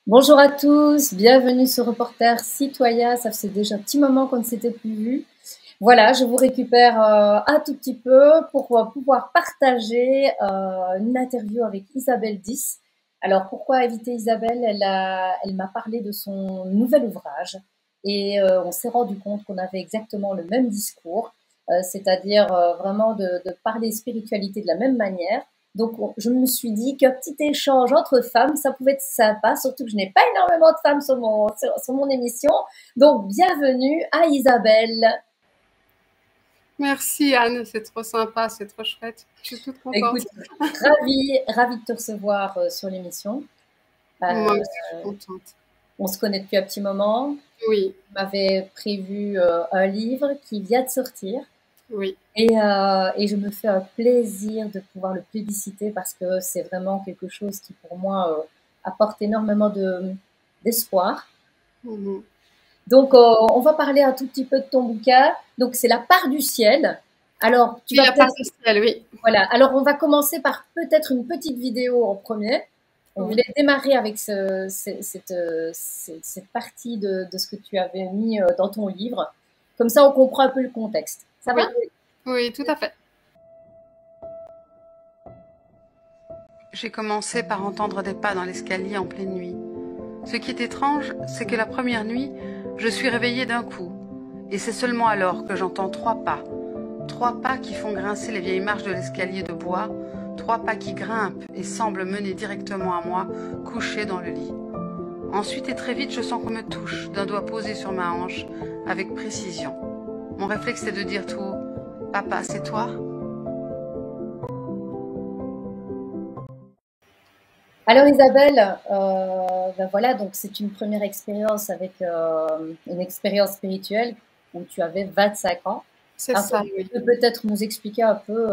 Bonjour à tous, bienvenue sur Reporter Citoyen. Ça faisait déjà un petit moment qu'on ne s'était plus vu. Voilà, je vous récupère un tout petit peu pour pouvoir partager une interview avec Isabelle Dis. Alors, pourquoi inviter Isabelle? Elle m'a parlé de son nouvel ouvrage et on s'est rendu compte qu'on avait exactement le même discours, c'est-à-dire vraiment de parler spiritualité de la même manière. Donc, je me suis dit qu'un petit échange entre femmes, ça pouvait être sympa, surtout que je n'ai pas énormément de femmes sur mon émission. Donc, bienvenue à Isabelle. Merci Anne, c'est trop sympa, c'est trop chouette. Je suis toute contente. Écoute, ravie de te recevoir sur l'émission. Moi Euh, aussi, je suis contente. on se connaît depuis un petit moment. Oui, Tu m'avais prévu un livre qui vient de sortir. oui. Et je me fais un plaisir de pouvoir le publiciter parce que c'est vraiment quelque chose qui, pour moi, apporte énormément d'espoir. Mhm. Donc, on va parler un tout petit peu de ton bouquin. Donc, c'est La part du ciel. Alors, tu Oui, vas la part peut-être, du ciel, oui. voilà. Alors, on va commencer par peut-être une petite vidéo en premier. On Oui, voulait démarrer avec cette partie de ce que tu avais mis dans ton livre. Comme ça, on comprend un peu le contexte. Ça va? oui, oui, tout à fait. J'ai commencé par entendre des pas dans l'escalier en pleine nuit. Ce qui est étrange, c'est que la première nuit, je suis réveillée d'un coup. Et c'est seulement alors que j'entends trois pas. Trois pas qui font grincer les vieilles marches de l'escalier de bois, trois pas qui grimpent et semblent mener directement à moi, couchée dans le lit. Ensuite et très vite, je sens qu'on me touche, d'un doigt posé sur ma hanche, avec précision. Mon réflexe est de dire tout haut, « Papa, c'est toi ?» Alors Isabelle, ben voilà, donc c'est une première expérience avec une expérience spirituelle où tu avais 25 ans. C'est Alors ça, tu oui. peux peut-être nous expliquer un peu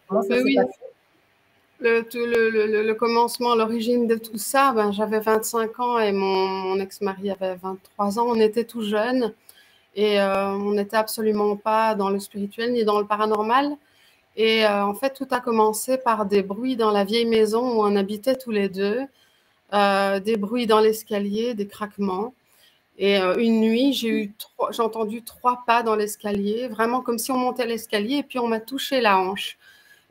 comment ça Mais s'est oui, passé? le commencement, l'origine de tout ça, ben, j'avais 25 ans et mon ex-mari avait 23 ans. On était tout jeunes et on n'était absolument pas dans le spirituel ni dans le paranormal. Et en fait, tout a commencé par des bruits dans la vieille maison où on habitait tous les deux, des bruits dans l'escalier, des craquements. Et une nuit, j'ai entendu trois pas dans l'escalier, vraiment comme si on montait l'escalier et puis on m'a touché la hanche.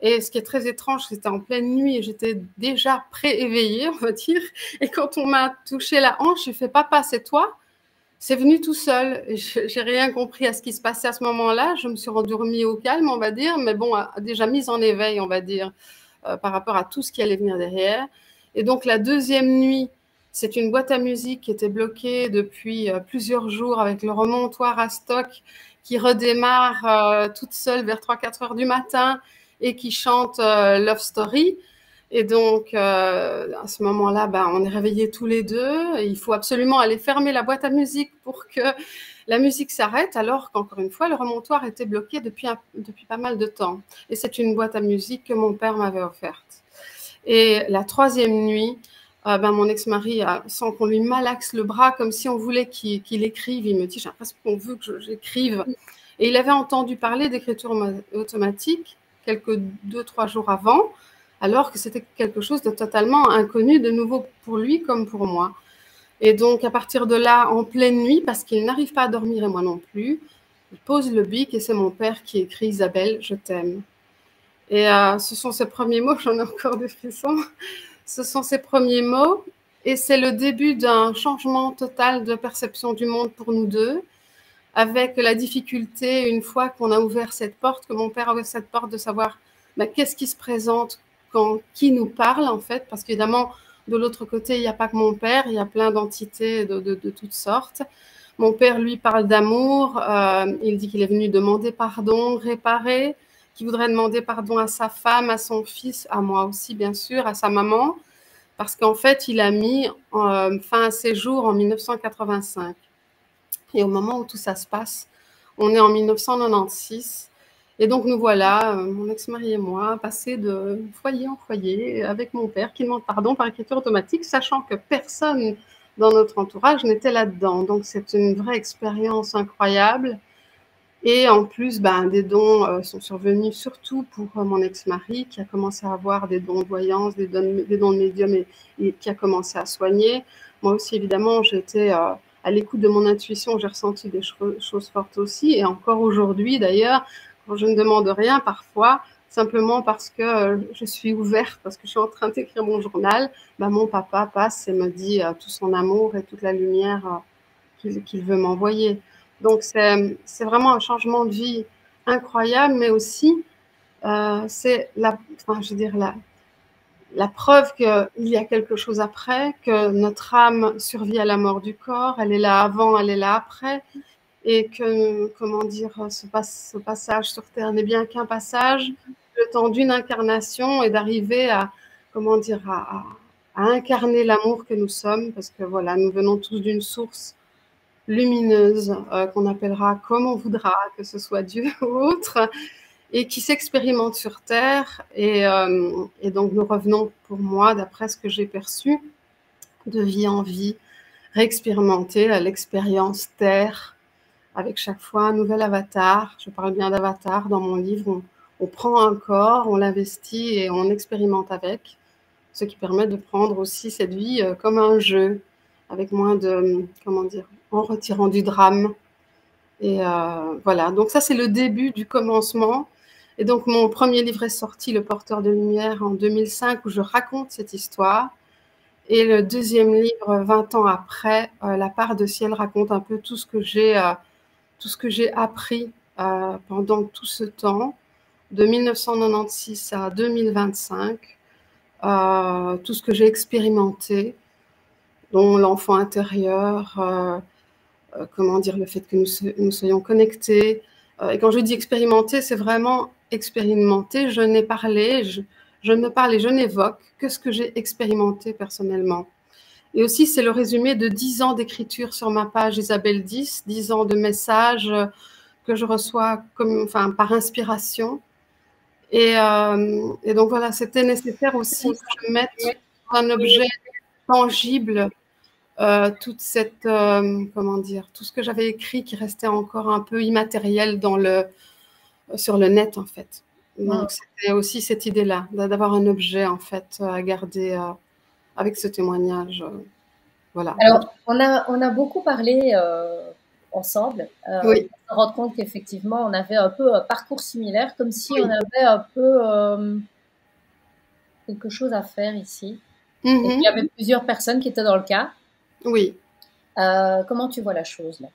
Et ce qui est très étrange, c'était en pleine nuit et j'étais déjà pré-éveillée, on va dire. Et quand on m'a touché la hanche, j'ai fait papa, c'est toi? C'est venu tout seul. J'ai rien compris à ce qui se passait à ce moment-là. Je me suis rendormie au calme, on va dire, mais bon, déjà mise en éveil, on va dire, par rapport à tout ce qui allait venir derrière. Et donc la deuxième nuit, c'est une boîte à musique qui était bloquée depuis plusieurs jours avec le remontoir à stock qui redémarre toute seule vers 3-4 heures du matin et qui chante Love Story. Et donc, à ce moment-là, ben, on est réveillés tous les deux. Et il faut absolument aller fermer la boîte à musique pour que la musique s'arrête, alors qu'encore une fois, le remontoir était bloqué depuis pas mal de temps. Et c'est une boîte à musique que mon père m'avait offerte. Et la troisième nuit, ben, mon ex-mari, sans qu'on lui malaxe le bras, comme si on voulait qu'il écrive, il me dit, j'ai l'impression qu'on veut que j'écrive. Et il avait entendu parler d'écriture automatique quelques 2-3 jours avant, alors que c'était quelque chose de totalement inconnu, de nouveau pour lui comme pour moi. Et donc, à partir de là, en pleine nuit, parce qu'il n'arrive pas à dormir et moi non plus, il pose le bic et c'est mon père qui écrit « Isabelle, je t'aime ». Et ce sont ses premiers mots, j'en ai encore des frissons, ce sont ses premiers mots et c'est le début d'un changement total de perception du monde pour nous deux, avec la difficulté, une fois qu'on a ouvert cette porte, que mon père a ouvert cette porte, de savoir ben, qu'est-ce qui se présente qui nous parle en fait, parce qu'évidemment, de l'autre côté, il n'y a pas que mon père, il y a plein d'entités de toutes sortes. Mon père, lui, parle d'amour, il dit qu'il est venu demander pardon, réparer, qu'il voudrait demander pardon à sa femme, à son fils, à moi aussi, bien sûr, à sa maman, parce qu'en fait, il a mis fin à ses jours en 1985. Et au moment où tout ça se passe, on est en 1996. Et donc nous voilà, mon ex-mari et moi, passés de foyer en foyer avec mon père qui demande pardon par écriture automatique, sachant que personne dans notre entourage n'était là-dedans. Donc c'est une vraie expérience incroyable. Et en plus, ben, des dons sont survenus surtout pour mon ex-mari qui a commencé à avoir des dons de voyance, des dons de médium et qui a commencé à soigner. Moi aussi, évidemment, j'étais à l'écoute de mon intuition, j'ai ressenti des choses fortes aussi. Et encore aujourd'hui, d'ailleurs, quand je ne demande rien, parfois, simplement parce que je suis ouverte, parce que je suis en train d'écrire mon journal, ben, mon papa passe et me dit tout son amour et toute la lumière qu'il veut m'envoyer. Donc, c'est vraiment un changement de vie incroyable, mais aussi, c'est la preuve qu'il y a quelque chose après, que notre âme survit à la mort du corps, elle est là avant, elle est là après, et que, comment dire, ce passage sur Terre n'est bien qu'un passage, le temps d'une incarnation et d'arriver à, comment dire, à incarner l'amour que nous sommes, parce que voilà, nous venons tous d'une source lumineuse qu'on appellera comme on voudra, que ce soit Dieu ou autre, et qui s'expérimente sur Terre. Et donc nous revenons, pour moi, d'après ce que j'ai perçu, de vie en vie, réexpérimenter l'expérience Terre, avec chaque fois un nouvel avatar. Je parle bien d'avatar dans mon livre. On prend un corps, on l'investit et on expérimente avec, ce qui permet de prendre aussi cette vie comme un jeu, avec moins de, comment dire, en retirant du drame. Et voilà, donc ça c'est le début du commencement. Et donc mon premier livre est sorti, Le Porteur de Lumière, en 2005, où je raconte cette histoire. Et le deuxième livre, 20 ans après, La Part de Ciel, raconte un peu tout ce que j'ai appris pendant tout ce temps, de 1996 à 2025, tout ce que j'ai expérimenté, dont l'enfant intérieur, comment dire, le fait que nous soyons connectés. Et quand je dis expérimenter, c'est vraiment expérimenter. Je n'ai parlé, je ne parle et je n'évoque que ce que j'ai expérimenté personnellement. Et aussi, c'est le résumé de 10 ans d'écriture sur ma page Isabelle 10 ans de messages que je reçois par inspiration. Et donc voilà, c'était nécessaire aussi que je mette un objet tangible toute cette, comment dire, tout ce que j'avais écrit qui restait encore un peu immatériel sur le net, en fait. Donc, c'était aussi cette idée-là, d'avoir un objet, en fait, à garder avec ce témoignage. Voilà. Alors, on a beaucoup parlé ensemble. Oui. On se rend compte qu'effectivement, on avait un peu un parcours similaire, comme si on avait un peu quelque chose à faire ici. Et il y avait plusieurs personnes qui étaient dans le cas. Oui. Comment tu vois la chose là?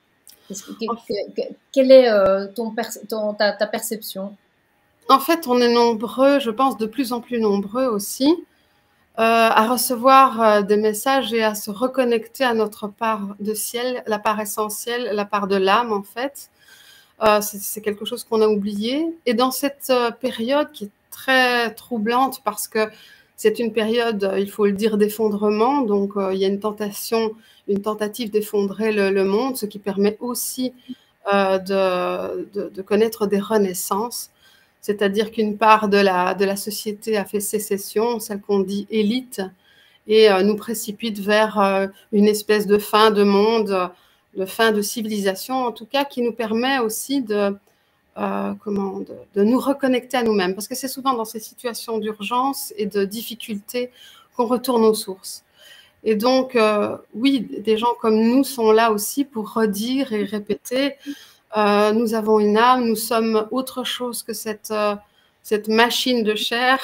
Quelle est ta perception? En fait, on est nombreux, je pense de plus en plus nombreux aussi, à recevoir des messages et à se reconnecter à notre part de ciel, la part essentielle, la part de l'âme en fait. C'est quelque chose qu'on a oublié. Et dans cette période qui est très troublante parce que c'est une période, il faut le dire, d'effondrement. Donc, il y a une tentative d'effondrer le monde, ce qui permet aussi de connaître des renaissances. C'est-à-dire qu'une part de la société a fait sécession, celle qu'on dit élite, et nous précipite vers une espèce de fin de monde, de fin de civilisation, en tout cas, qui nous permet aussi de nous reconnecter à nous-mêmes. Parce que c'est souvent dans ces situations d'urgence et de difficulté qu'on retourne aux sources. Et donc, oui, des gens comme nous sont là aussi pour redire et répéter nous avons une âme, nous sommes autre chose que cette machine de chair,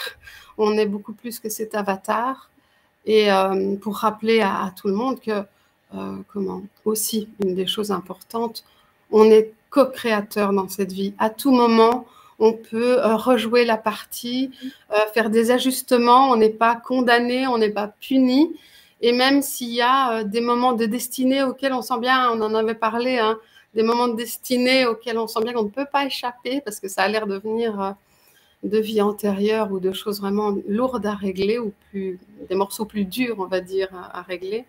on est beaucoup plus que cet avatar. Et pour rappeler à tout le monde que, aussi, une des choses importantes, on est co-créateur dans cette vie. À tout moment, on peut rejouer la partie, faire des ajustements, on n'est pas condamné, on n'est pas puni. Et même s'il y a des moments de destinée auxquels on sent bien, on en avait parlé, hein, des moments de destinée auxquels on sent bien qu'on ne peut pas échapper parce que ça a l'air de venir de vie antérieure ou de choses vraiment lourdes à régler ou des morceaux plus durs, on va dire, à régler.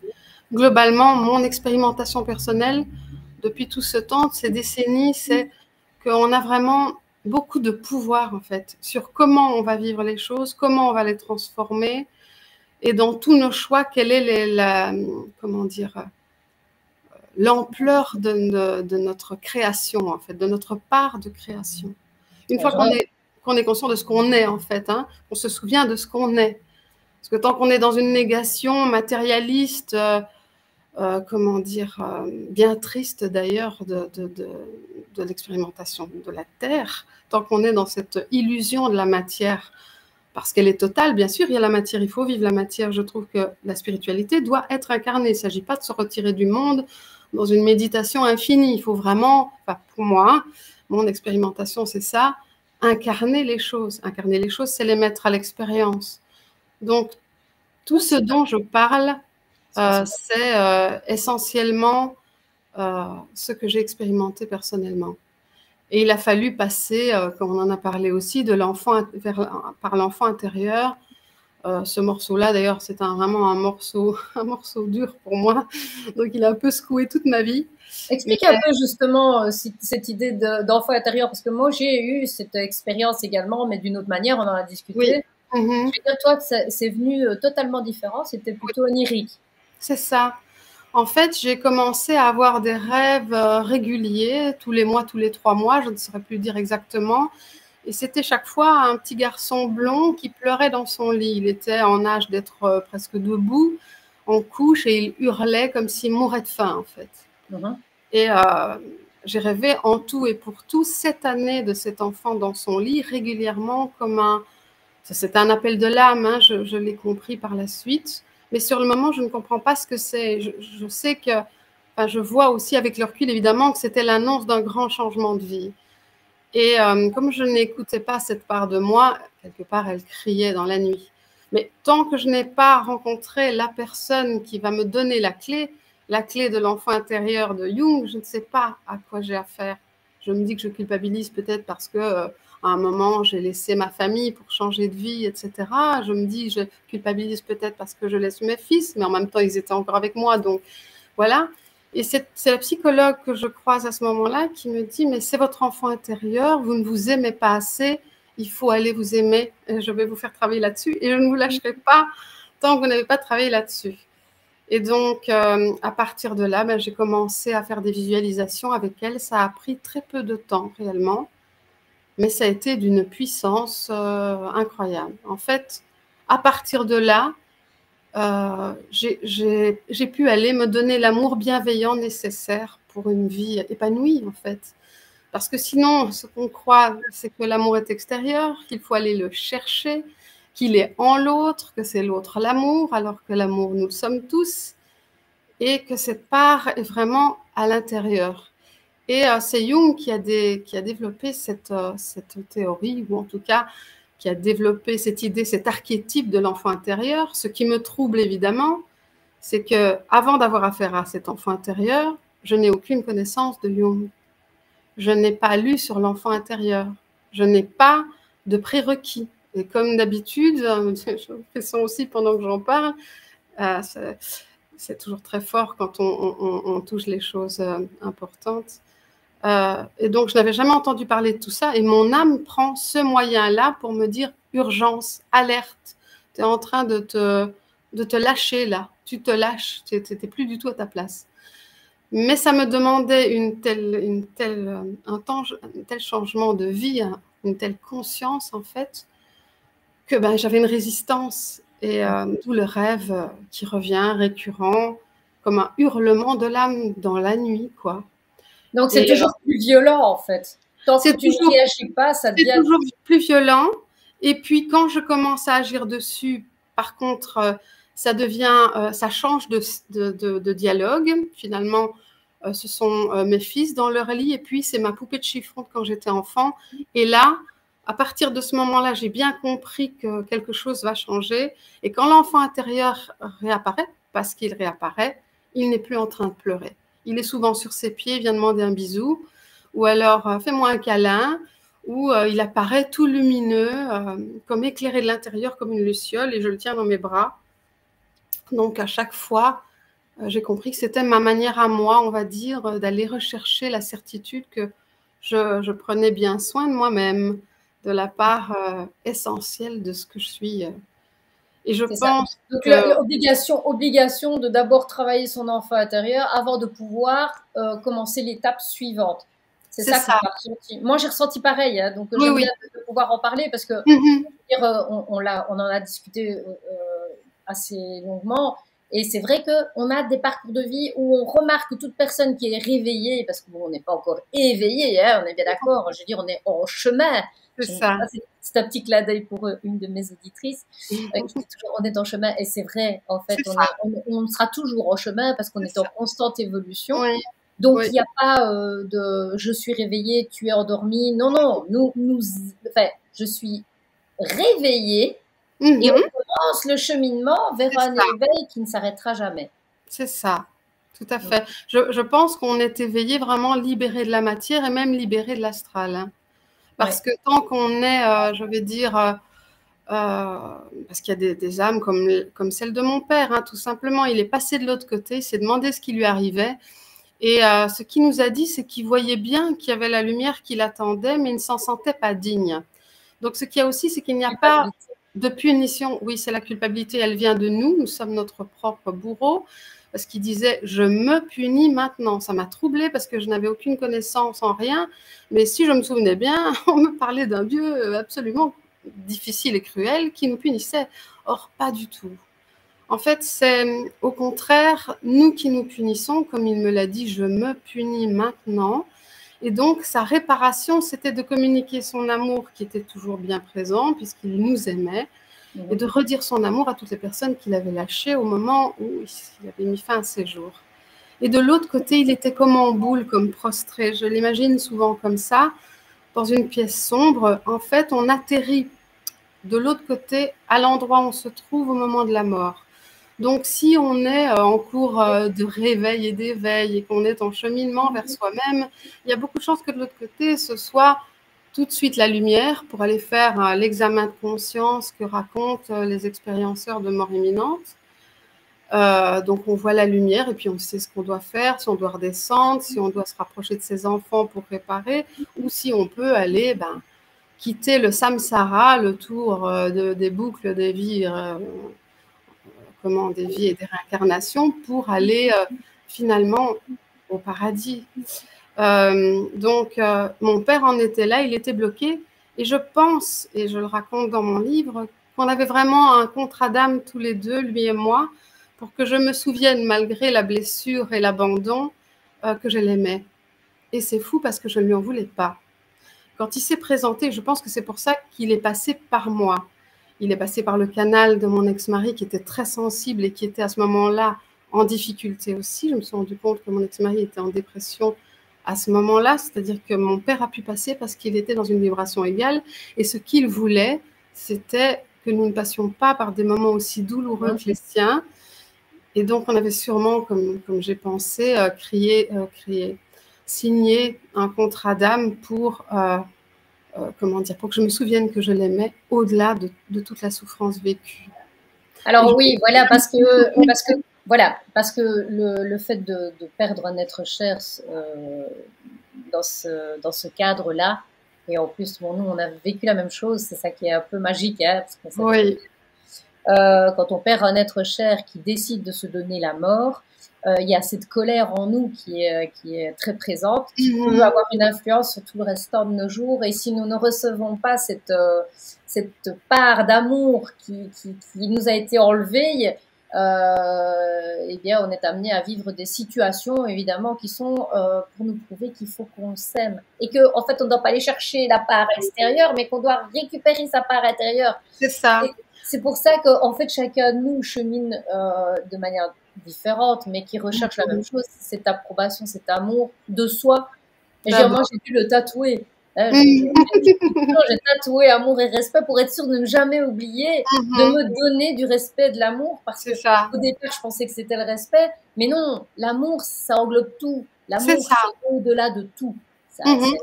Globalement, mon expérimentation personnelle depuis tout ce temps, ces décennies, c'est qu'on a vraiment beaucoup de pouvoir en fait sur comment on va vivre les choses, comment on va les transformer et dans tous nos choix, quelle est comment dire, l'ampleur de notre création, en fait, de notre part de création. Une fois qu'on est conscient de ce qu'on est, en fait, hein, on se souvient de ce qu'on est. Parce que tant qu'on est dans une négation matérialiste, comment dire, bien triste d'ailleurs de l'expérimentation de la Terre, tant qu'on est dans cette illusion de la matière, parce qu'elle est totale, bien sûr, il y a la matière, il faut vivre la matière. Je trouve que la spiritualité doit être incarnée. Il ne s'agit pas de se retirer du monde dans une méditation infinie. Il faut vraiment, enfin, pour moi, mon expérimentation, c'est ça, incarner les choses. Incarner les choses, c'est les mettre à l'expérience. Donc, tout ce dont je parle, c'est essentiellement ce que j'ai expérimenté personnellement. Et il a fallu passer, comme on en a parlé aussi, de l'enfant par l'enfant intérieur. Ce morceau-là, d'ailleurs, c'est vraiment un morceau dur pour moi. Donc, il a un peu secoué toute ma vie. Explique un peu justement cette idée d'enfant intérieur, parce que moi, j'ai eu cette expérience également, mais d'une autre manière, on en a discuté. Oui. Je veux dire, toi, c'est venu totalement différent, c'était plutôt onirique. C'est ça. En fait, j'ai commencé à avoir des rêves réguliers, tous les mois, tous les 3 mois, je ne saurais plus dire exactement. Et c'était chaque fois un petit garçon blond qui pleurait dans son lit. Il était en âge d'être presque debout, en couche, et il hurlait comme s'il mourait de faim, en fait. Et j'ai rêvé en tout et pour tout 7 années de cet enfant dans son lit, régulièrement comme c'est un appel de l'âme, hein, je l'ai compris par la suite. Mais sur le moment, je ne comprends pas ce que c'est. Je sais que, enfin, je vois aussi avec le recul, évidemment, que c'était l'annonce d'un grand changement de vie. Et comme je n'écoutais pas cette part de moi, quelque part, elle criait dans la nuit. Mais tant que je n'ai pas rencontré la personne qui va me donner la clé de l'enfant intérieur de Jung, je ne sais pas à quoi j'ai affaire. Je me dis que je culpabilise peut-être parce que à un moment, j'ai laissé ma famille pour changer de vie, etc. Je me dis, je culpabilise peut-être parce que je laisse mes fils, mais en même temps, ils étaient encore avec moi. Donc, voilà. Et c'est la psychologue que je croise à ce moment-là qui me dit, mais c'est votre enfant intérieur, vous ne vous aimez pas assez, il faut aller vous aimer, et je vais vous faire travailler là-dessus, et je ne vous lâcherai pas tant que vous n'avez pas travaillé là-dessus. Et donc, à partir de là, j'ai commencé à faire des visualisations avec elle. Ça a pris très peu de temps, réellement. Mais ça a été d'une puissance incroyable. En fait, à partir de là, j'ai pu aller me donner l'amour bienveillant nécessaire pour une vie épanouie, en fait. Parce que sinon, ce qu'on croit, c'est que l'amour est extérieur, qu'il faut aller le chercher, qu'il est en l'autre, que c'est l'autre l'amour, alors que l'amour, nous le sommes tous, et que cette part est vraiment à l'intérieur. Et c'est Jung qui a développé cette théorie, ou en tout cas qui a développé cette idée, cet archétype de l'enfant intérieur. Ce qui me trouble évidemment, c'est que avant d'avoir affaire à cet enfant intérieur, je n'ai aucune connaissance de Jung. Je n'ai pas lu sur l'enfant intérieur. Je n'ai pas de prérequis. Et comme d'habitude, je fais ça aussi pendant que j'en parle, c'est toujours très fort quand on touche les choses importantes. Et donc, je n'avais jamais entendu parler de tout ça. Et mon âme prend ce moyen-là pour me dire urgence, alerte. Tu es en train de te lâcher là. Tu te lâches. Tu n'es plus du tout à ta place. Mais ça me demandait un tel changement de vie, une telle conscience, en fait, que j'avais une résistance. Et d'où le rêve qui revient récurrent, comme un hurlement de l'âme dans la nuit, quoi. Donc, c'est toujours plus violent, en fait. Tant que tu ne réagis pas, ça devient... C'est toujours plus violent. Et puis, quand je commence à agir dessus, par contre, ça change de dialogue. Finalement, ce sont mes fils dans leur lit, et puis c'est ma poupée de chiffon quand j'étais enfant. Et là, à partir de ce moment-là, j'ai bien compris que quelque chose va changer. Et quand l'enfant intérieur réapparaît, parce qu'il réapparaît, il n'est plus en train de pleurer. Il est souvent sur ses pieds, il vient demander un bisou, ou alors fais-moi un câlin, ou il apparaît tout lumineux, comme éclairé de l'intérieur, comme une luciole, et je le tiens dans mes bras. Donc à chaque fois, j'ai compris que c'était ma manière à moi, on va dire, d'aller rechercher la certitude que je prenais bien soin de moi-même, de la part essentielle de ce que je suis Et je C'est ça. pense Donc, que obligation de d'abord travailler son enfant intérieur avant de pouvoir commencer l'étape suivante. C'est c'est ça que ça. tu as ressenti. Moi, j'ai ressenti pareil, hein, donc Oui, j'aime oui. bien de pouvoir en parler parce que Mhm. on en a discuté assez longuement. Et c'est vrai qu'on a des parcours de vie où on remarque que toute personne qui est réveillée, parce qu'on n'est pas encore éveillé, hein, on est bien d'accord, je veux dire, on est en chemin. C'est ça. C'est un petit clin d'œil pour une de mes auditrices qui dit toujours on est en chemin. Et c'est vrai, en fait, C'est ça. on sera toujours en chemin parce qu'on C'est est en ça. constante évolution. Oui, Donc, oui, il n'y a pas de je suis réveillée, tu es endormi. Non, non, enfin, je suis réveillée et mhm, on commence le cheminement vers c'est un ça. éveil qui ne s'arrêtera jamais. C'est ça. Tout à Mm. fait. Je pense qu'on est éveillé vraiment libéré de la matière et même libéré de l'astral, hein. Parce Ouais. que tant qu'on est, je vais dire, parce qu'il y a des âmes comme celle de mon père, hein, tout simplement, il est passé de l'autre côté, il s'est demandé ce qui lui arrivait. Et ce qu'il nous a dit, c'est qu'il voyait bien qu'il y avait la lumière qui l'attendait, mais il ne s'en sentait pas digne. Donc ce qu'il y a aussi, c'est qu'il n'y a pas Culpabilité. de punition. Oui, c'est la culpabilité, elle vient de nous, nous sommes notre propre bourreau. Parce qu'il disait, je me punis maintenant. Ça m'a troublée parce que je n'avais aucune connaissance en rien. Mais si je me souvenais bien, on me parlait d'un Dieu absolument difficile et cruel qui nous punissait. Or, pas du tout. En fait, c'est au contraire nous qui nous punissons, comme il me l'a dit, je me punis maintenant. Et donc, sa réparation, c'était de communiquer son amour qui était toujours bien présent, puisqu'il nous aimait, et Mhm. de redire son amour à toutes les personnes qu'il avait lâchées au moment où il avait mis fin à ses jours. Et de l'autre côté, il était comme en boule, comme prostré. Je l'imagine souvent comme ça, dans une pièce sombre. En fait, on atterrit de l'autre côté à l'endroit où on se trouve au moment de la mort. Donc, si on est en cours de réveil et d'éveil et qu'on est en cheminement vers soi-même, il y a beaucoup de chances que de l'autre côté, ce soit tout de suite la lumière pour aller faire l'examen de conscience que racontent les expérienceurs de mort imminente. Donc, on voit la lumière et puis on sait ce qu'on doit faire, si on doit redescendre, si on doit se rapprocher de ses enfants pour réparer, ou si on peut aller quitter le samsara, le tour des boucles des vies des vies et des réincarnations pour aller finalement au paradis. Mon père en était là, il était bloqué. Et je pense, et je le raconte dans mon livre, qu'on avait vraiment un contrat d'âme tous les deux, lui et moi, pour que je me souvienne, malgré la blessure et l'abandon, que je l'aimais. Et c'est fou parce que je ne lui en voulais pas. Quand il s'est présenté, je pense que c'est pour ça qu'il est passé par moi. Il est passé par le canal de mon ex-mari qui était très sensible et qui était à ce moment-là en difficulté aussi. Je me suis rendu compte que mon ex-mari était en dépression à ce moment-là, c'est-à-dire que mon père a pu passer parce qu'il était dans une vibration égale et ce qu'il voulait, c'était que nous ne passions pas par des moments aussi douloureux que les siens. Et donc, on avait sûrement, comme j'ai pensé, signé un contrat d'âme pour pour que je me souvienne que je l'aimais au-delà de toute la souffrance vécue. Et Alors oui, voilà, parce que le fait de perdre un être cher dans ce cadre-là, et en plus, bon, nous, on a vécu la même chose, c'est ça qui est un peu magique, hein, parce qu'on s'est oui, quand on perd un être cher qui décide de se donner la mort, il y a cette colère en nous qui est très présente, qui peut avoir une influence sur tout le restant de nos jours. Et si nous ne recevons pas cette part d'amour qui nous a été enlevée, eh bien, on est amené à vivre des situations, évidemment, qui sont pour nous prouver qu'il faut qu'on s'aime. Et que, en fait, on ne doit pas aller chercher la part extérieure, mais qu'on doit récupérer sa part intérieure. c'est ça. C'est pour ça qu'en fait, chacun de nous chemine de manière différente, mais qui recherche la même chose, cette approbation, cet amour de soi. Et je veux dire, moi, D'abord. j'ai dû le tatouer. Hein, j'ai tatoué amour et respect pour être sûre de ne jamais oublier de me donner du respect, de l'amour, parce que C'est ça. au départ, je pensais que c'était le respect, mais non, l'amour, ça englobe tout. C'est L'amour, ça. c'est au-delà de tout. Ça, Mhm.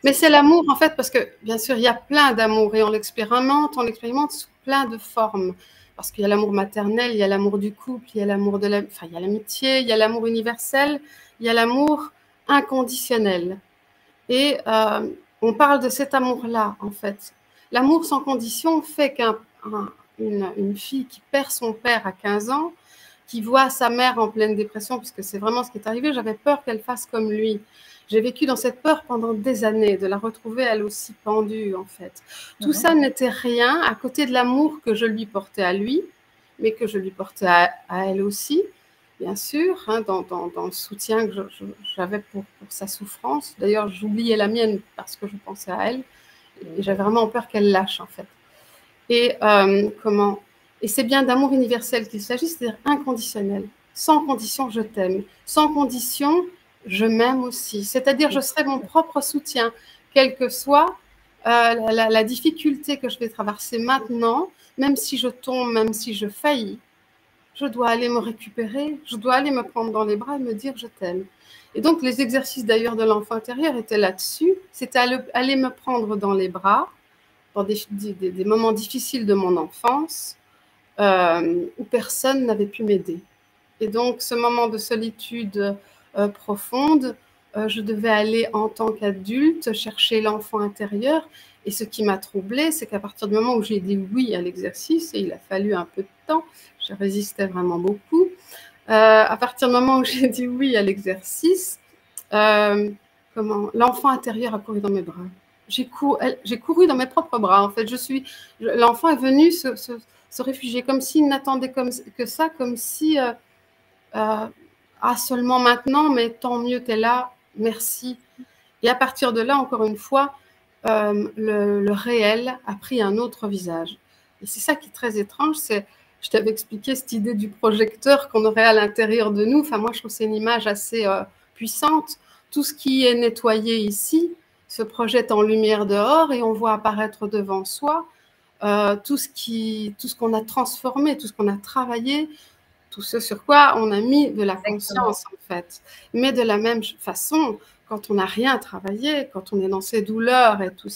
Mais c'est l'amour, en fait, parce que, bien sûr, il y a plein d'amour et on l'expérimente sous plein de formes. Parce qu'il y a l'amour maternel, il y a l'amour du couple, il y a l'amour il y a l'amitié, il y a l'amour universel, il y a l'amour inconditionnel. Et on parle de cet amour-là, en fait. L'amour sans condition fait une fille qui perd son père à 15 ans, qui voit sa mère en pleine dépression, puisque c'est vraiment ce qui est arrivé. J'avais peur qu'elle fasse comme lui. J'ai vécu dans cette peur pendant des années, de la retrouver elle aussi pendue, en fait. Tout ça n'était rien à côté de l'amour que je lui portais à lui, mais que je lui portais à elle aussi, bien sûr, hein, dans le soutien que j'avais pour sa souffrance. D'ailleurs, j'oubliais la mienne parce que je pensais à elle, et j'avais vraiment peur qu'elle lâche, en fait. Et et c'est bien d'amour universel qu'il s'agit, c'est-à-dire inconditionnel. Sans condition, je t'aime. Sans condition, je m'aime aussi. C'est-à-dire, je serai mon propre soutien, quelle que soit la difficulté que je vais traverser maintenant, même si je tombe, même si je faillis. Je dois aller me récupérer, je dois aller me prendre dans les bras et me dire je t'aime. Et donc, les exercices d'ailleurs de l'enfant intérieur étaient là-dessus. C'était aller me prendre dans les bras, dans des moments difficiles de mon enfance, où personne n'avait pu m'aider. Et donc, ce moment de solitude profonde, je devais aller en tant qu'adulte chercher l'enfant intérieur. Et ce qui m'a troublée, c'est qu'à partir du moment où j'ai dit oui à l'exercice, et il a fallu un peu de temps, je résistais vraiment beaucoup, à partir du moment où j'ai dit oui à l'exercice, l'enfant intérieur a couru dans mes bras. J'ai couru dans mes propres bras, en fait. L'enfant est venu se réfugier, comme s'il n'attendait que ça, comme si seulement maintenant, mais tant mieux, t'es là, merci. Et à partir de là, encore une fois, le réel a pris un autre visage. Et c'est ça qui est très étrange, je t'avais expliqué cette idée du projecteur qu'on aurait à l'intérieur de nous. Enfin, moi, je trouve que c'est une image assez puissante. Tout ce qui est nettoyé ici se projette en lumière dehors et on voit apparaître devant soi tout ce qu'on a transformé, tout ce qu'on a travaillé, tout ce sur quoi on a mis de la conscience, en fait. Mais de la même façon, quand on n'a rien travaillé, quand on est dans ces douleurs et tous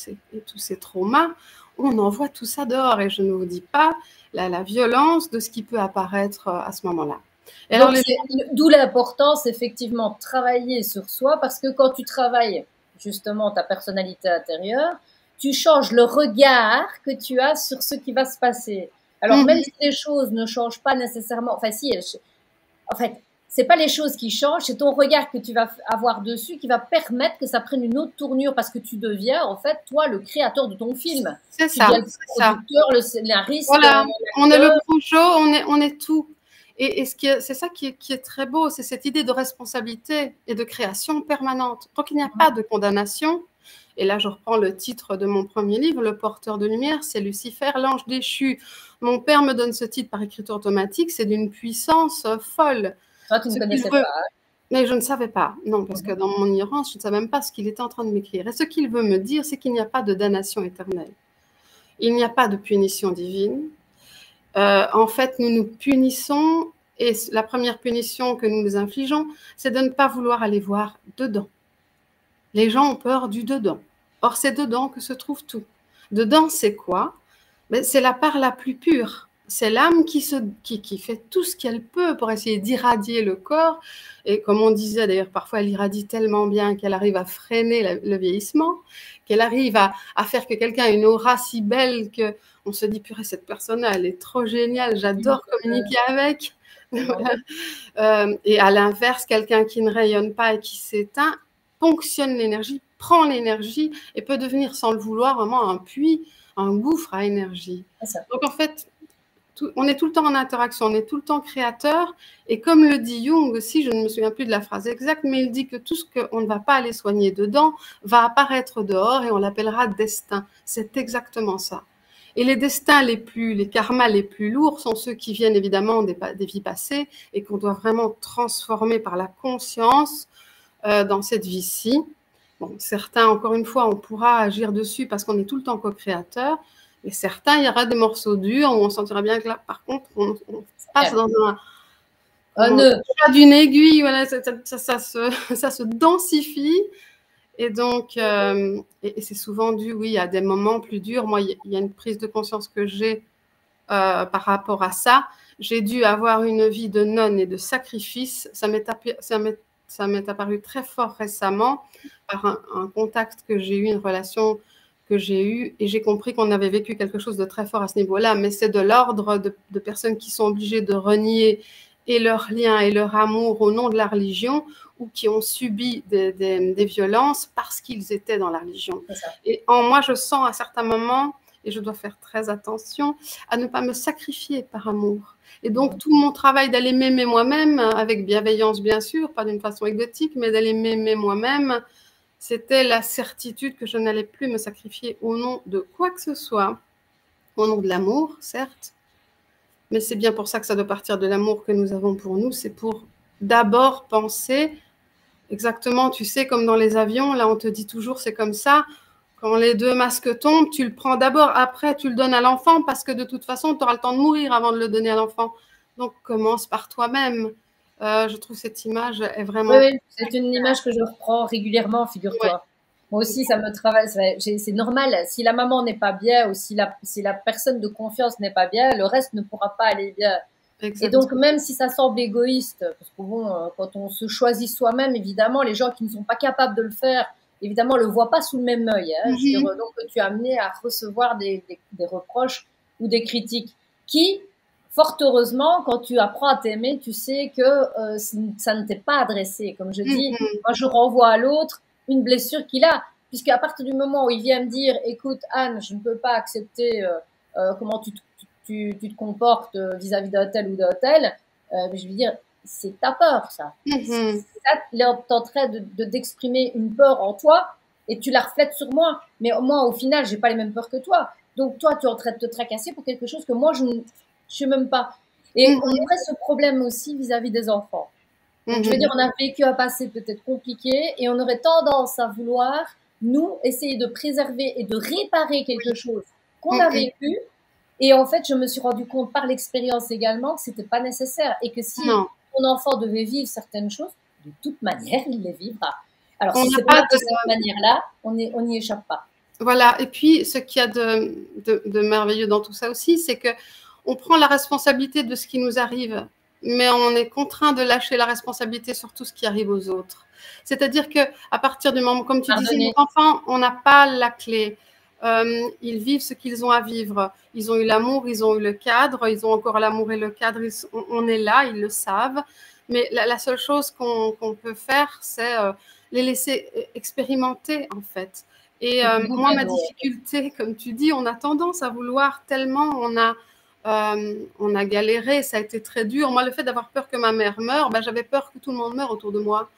ces traumas, on envoie tout ça dehors. Et je ne vous dis pas la violence de ce qui peut apparaître à ce moment-là. D'où l'importance, effectivement, de travailler sur soi, parce que quand tu travailles justement ta personnalité intérieure, tu changes le regard que tu as sur ce qui va se passer. Alors, même si les choses ne changent pas nécessairement, enfin, si, en fait, c'est pas les choses qui changent, c'est ton regard que tu vas avoir dessus qui va permettre que ça prenne une autre tournure, parce que tu deviens, en fait, toi, le créateur de ton film. C'est ça. Le producteur, le scénariste. Voilà, on est le projet, on est tout. Et c'est ça qui est très beau, c'est cette idée de responsabilité et de création permanente. Tant qu'il n'y a pas de condamnation, et là je reprends le titre de mon premier livre, Le porteur de lumière, c'est Lucifer, l'ange déchu. Mon père me donne ce titre par écriture automatique, c'est d'une puissance folle. Toi, tu ne connaissais pas. Mais je ne savais pas, non, parce que dans mon ignorance, je ne savais même pas ce qu'il était en train de m'écrire. Et ce qu'il veut me dire, c'est qu'il n'y a pas de damnation éternelle. Il n'y a pas de punition divine. En fait, nous nous punissons, et la première punition que nous nous infligeons, c'est de ne pas vouloir aller voir dedans. Les gens ont peur du dedans. Or, c'est dedans que se trouve tout. Dedans, c'est quoi? C'est la part la plus pure. C'est l'âme qui fait tout ce qu'elle peut pour essayer d'irradier le corps. Et comme on disait, d'ailleurs, parfois, elle irradie tellement bien qu'elle arrive à freiner le vieillissement, qu'elle arrive à faire que quelqu'un ait une aura si belle qu'on se dit, purée, cette personne-là, elle est trop géniale, j'adore communiquer avec. Et à l'inverse, quelqu'un qui ne rayonne pas et qui s'éteint, ponctionne l'énergie, prend l'énergie et peut devenir, sans le vouloir, vraiment un puits, un gouffre à énergie. Donc en fait, on est tout le temps en interaction, on est tout le temps créateur. Et comme le dit Jung aussi, je ne me souviens plus de la phrase exacte, mais il dit que tout ce qu'on ne va pas aller soigner dedans va apparaître dehors et on l'appellera destin. C'est exactement ça. Et les destins les karmas les plus lourds sont ceux qui viennent évidemment des vies passées et qu'on doit vraiment transformer par la conscience dans cette vie-ci. Bon, certains, encore une fois, on pourra agir dessus parce qu'on est tout le temps co-créateur. Et certains, il y aura des morceaux durs où on sentira bien que là, par contre, on passe dans un nœud d'une aiguille. Voilà, ça se densifie. Et donc, et c'est souvent dû, oui, à des moments plus durs. Moi, il y a une prise de conscience que j'ai par rapport à ça. J'ai dû avoir une vie de nonne et de sacrifice. Ça m'est apparu très fort récemment par un contact que j'ai eu, une relation que j'ai eue et j'ai compris qu'on avait vécu quelque chose de très fort à ce niveau-là, mais c'est de l'ordre de personnes qui sont obligées de renier et leur lien et leur amour au nom de la religion ou qui ont subi des violences parce qu'ils étaient dans la religion. Et moi, je sens à certains moments, et je dois faire très attention à ne pas me sacrifier par amour. Et donc, tout mon travail d'aller m'aimer moi-même, avec bienveillance bien sûr, pas d'une façon égotique, mais d'aller m'aimer moi-même, c'était la certitude que je n'allais plus me sacrifier au nom de quoi que ce soit, au nom de l'amour, certes, mais c'est bien pour ça que ça doit partir de l'amour que nous avons pour nous, c'est pour d'abord penser, exactement, tu sais, comme dans les avions, là on te dit toujours c'est comme ça, quand les 2 masques tombent, tu le prends d'abord, après tu le donnes à l'enfant, parce que de toute façon, tu auras le temps de mourir avant de le donner à l'enfant. Donc commence par toi-même. Je trouve cette image est vraiment... Oui, c'est une image que je reprends régulièrement, figure-toi. Ouais. Moi aussi, ça me travaille. C'est normal. Si la maman n'est pas bien ou si la personne de confiance n'est pas bien, le reste ne pourra pas aller bien. Exactement. Et donc, même si ça semble égoïste, parce que bon, quand on se choisit soi-même, évidemment, les gens qui ne sont pas capables de le faire, évidemment, le voient pas sous le même œil. Hein. Donc, tu es amené à recevoir des reproches ou des critiques qui, fort heureusement, quand tu apprends à t'aimer, tu sais que ça ne t'est pas adressé. Comme je dis, moi, je renvoie à l'autre une blessure qu'il a. Puisqu'à partir du moment où il vient me dire, écoute, Anne, je ne peux pas accepter comment tu te comportes vis-à-vis d'un tel ou d'un tel, je veux dire, c'est ta peur, ça. Ça, tu es en train d'exprimer une peur en toi et tu la reflètes sur moi. Mais moi, au final, j'ai pas les mêmes peurs que toi. Donc, toi, tu es en train de te tracasser pour quelque chose que moi, je ne sais même pas. Et on aurait ce problème aussi vis-à-vis des enfants. Donc, je veux dire, on a vécu un passé peut-être compliqué et on aurait tendance à vouloir, nous, essayer de préserver et de réparer quelque chose qu'on a vécu. Et en fait, je me suis rendu compte par l'expérience également que c'était pas nécessaire et que si mon enfant devait vivre certaines choses, de toute manière, il les vivra. Alors, si c'est pas de cette manière-là, on n'y échappe pas. Voilà. Et puis, ce qu'il y a de merveilleux dans tout ça aussi, c'est que on prend la responsabilité de ce qui nous arrive, mais on est contraint de lâcher la responsabilité sur tout ce qui arrive aux autres. C'est-à-dire que à partir du moment, comme tu disais, les enfants, on n'a pas la clé. Ils vivent ce qu'ils ont à vivre. Ils ont eu l'amour, ils ont eu le cadre, ils ont encore l'amour et le cadre. On est là, ils le savent. Mais la seule chose qu'on peut faire, c'est les laisser expérimenter, en fait. Et moi, ma difficulté, comme tu dis, on a tendance à vouloir tellement, on a galéré, ça a été très dur. Moi, le fait d'avoir peur que ma mère meure, j'avais peur que tout le monde meure autour de moi.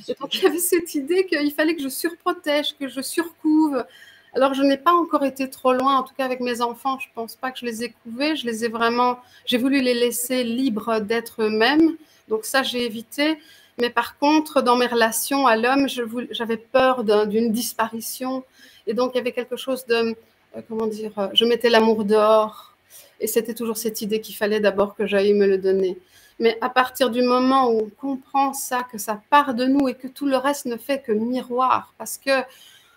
Et donc, il y avait cette idée qu'il fallait que je surprotège, que je surcouve. Alors, je n'ai pas encore été trop loin, en tout cas avec mes enfants, je ne pense pas que je les ai couvés. J'ai voulu les laisser libres d'être eux-mêmes. Donc ça, j'ai évité. Mais par contre, dans mes relations à l'homme, j'avais peur d'une disparition. Et donc, il y avait quelque chose de, je mettais l'amour dehors. Et c'était toujours cette idée qu'il fallait d'abord que j'aille me le donner. Mais à partir du moment où on comprend ça, que ça part de nous et que tout le reste ne fait que miroir, parce que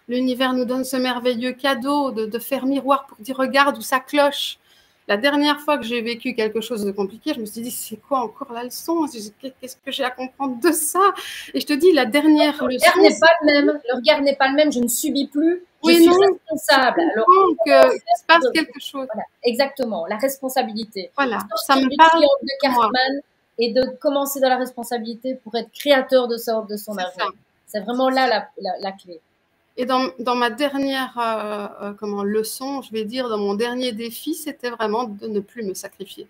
l'univers nous donne ce merveilleux cadeau de faire miroir pour dire regarde où ça cloche. La dernière fois que j'ai vécu quelque chose de compliqué, je me suis dit c'est quoi encore la leçon? Qu'est-ce que j'ai à comprendre de ça? Et je te dis la dernière leçon. Le regard n'est pas le même. Le regard n'est pas le même. Je ne subis plus. Je suis responsable. Alors qu'il se passe quelque chose. Voilà, exactement. La responsabilité. Voilà. Ça me parle de Cartman et de commencer dans la responsabilité pour être créateur de son avenir. C'est vraiment là la clé. Et dans ma dernière leçon, je vais dire, dans mon dernier défi, c'était vraiment de ne plus me sacrifier.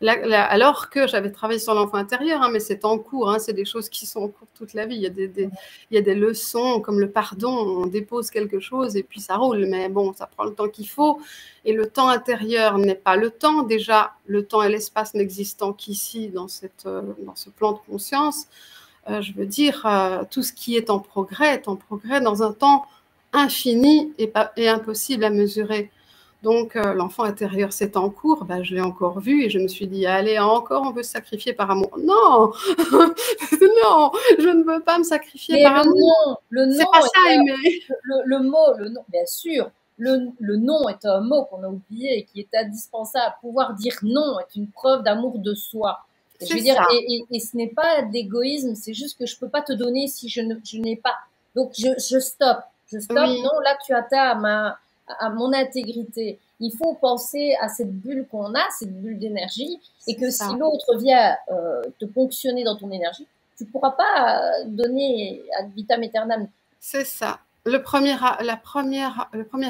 Alors que j'avais travaillé sur l'enfant intérieur, mais c'est en cours, c'est des choses qui sont en cours toute la vie. Il y a des leçons comme le pardon, on dépose quelque chose et puis ça roule, mais bon, ça prend le temps qu'il faut. Et le temps intérieur n'est pas le temps. Déjà, le temps et l'espace n'existant qu'ici, dans ce plan de conscience. Je veux dire, tout ce qui est en progrès dans un temps infini et impossible à mesurer. Donc, l'enfant intérieur, c'est en cours, je l'ai encore vu et je me suis dit, allez, encore, on veut se sacrifier par amour. Non, non, je ne veux pas me sacrifier par amour. Le nom, c'est pas ça, aimer. Le mot, le nom, bien sûr, le non est un mot qu'on a oublié et qui est indispensable. Pouvoir dire non est une preuve d'amour de soi. Je veux dire, et ce n'est pas d'égoïsme, c'est juste que je peux pas te donner si je n'ai pas. Donc, je stoppe. Oui. Non, là, tu atteins à mon intégrité. Il faut penser à cette bulle qu'on a, cette bulle d'énergie, et que si l'autre vient te ponctionner dans ton énergie, tu ne pourras pas donner ad vitam aeternam. C'est ça. Le premier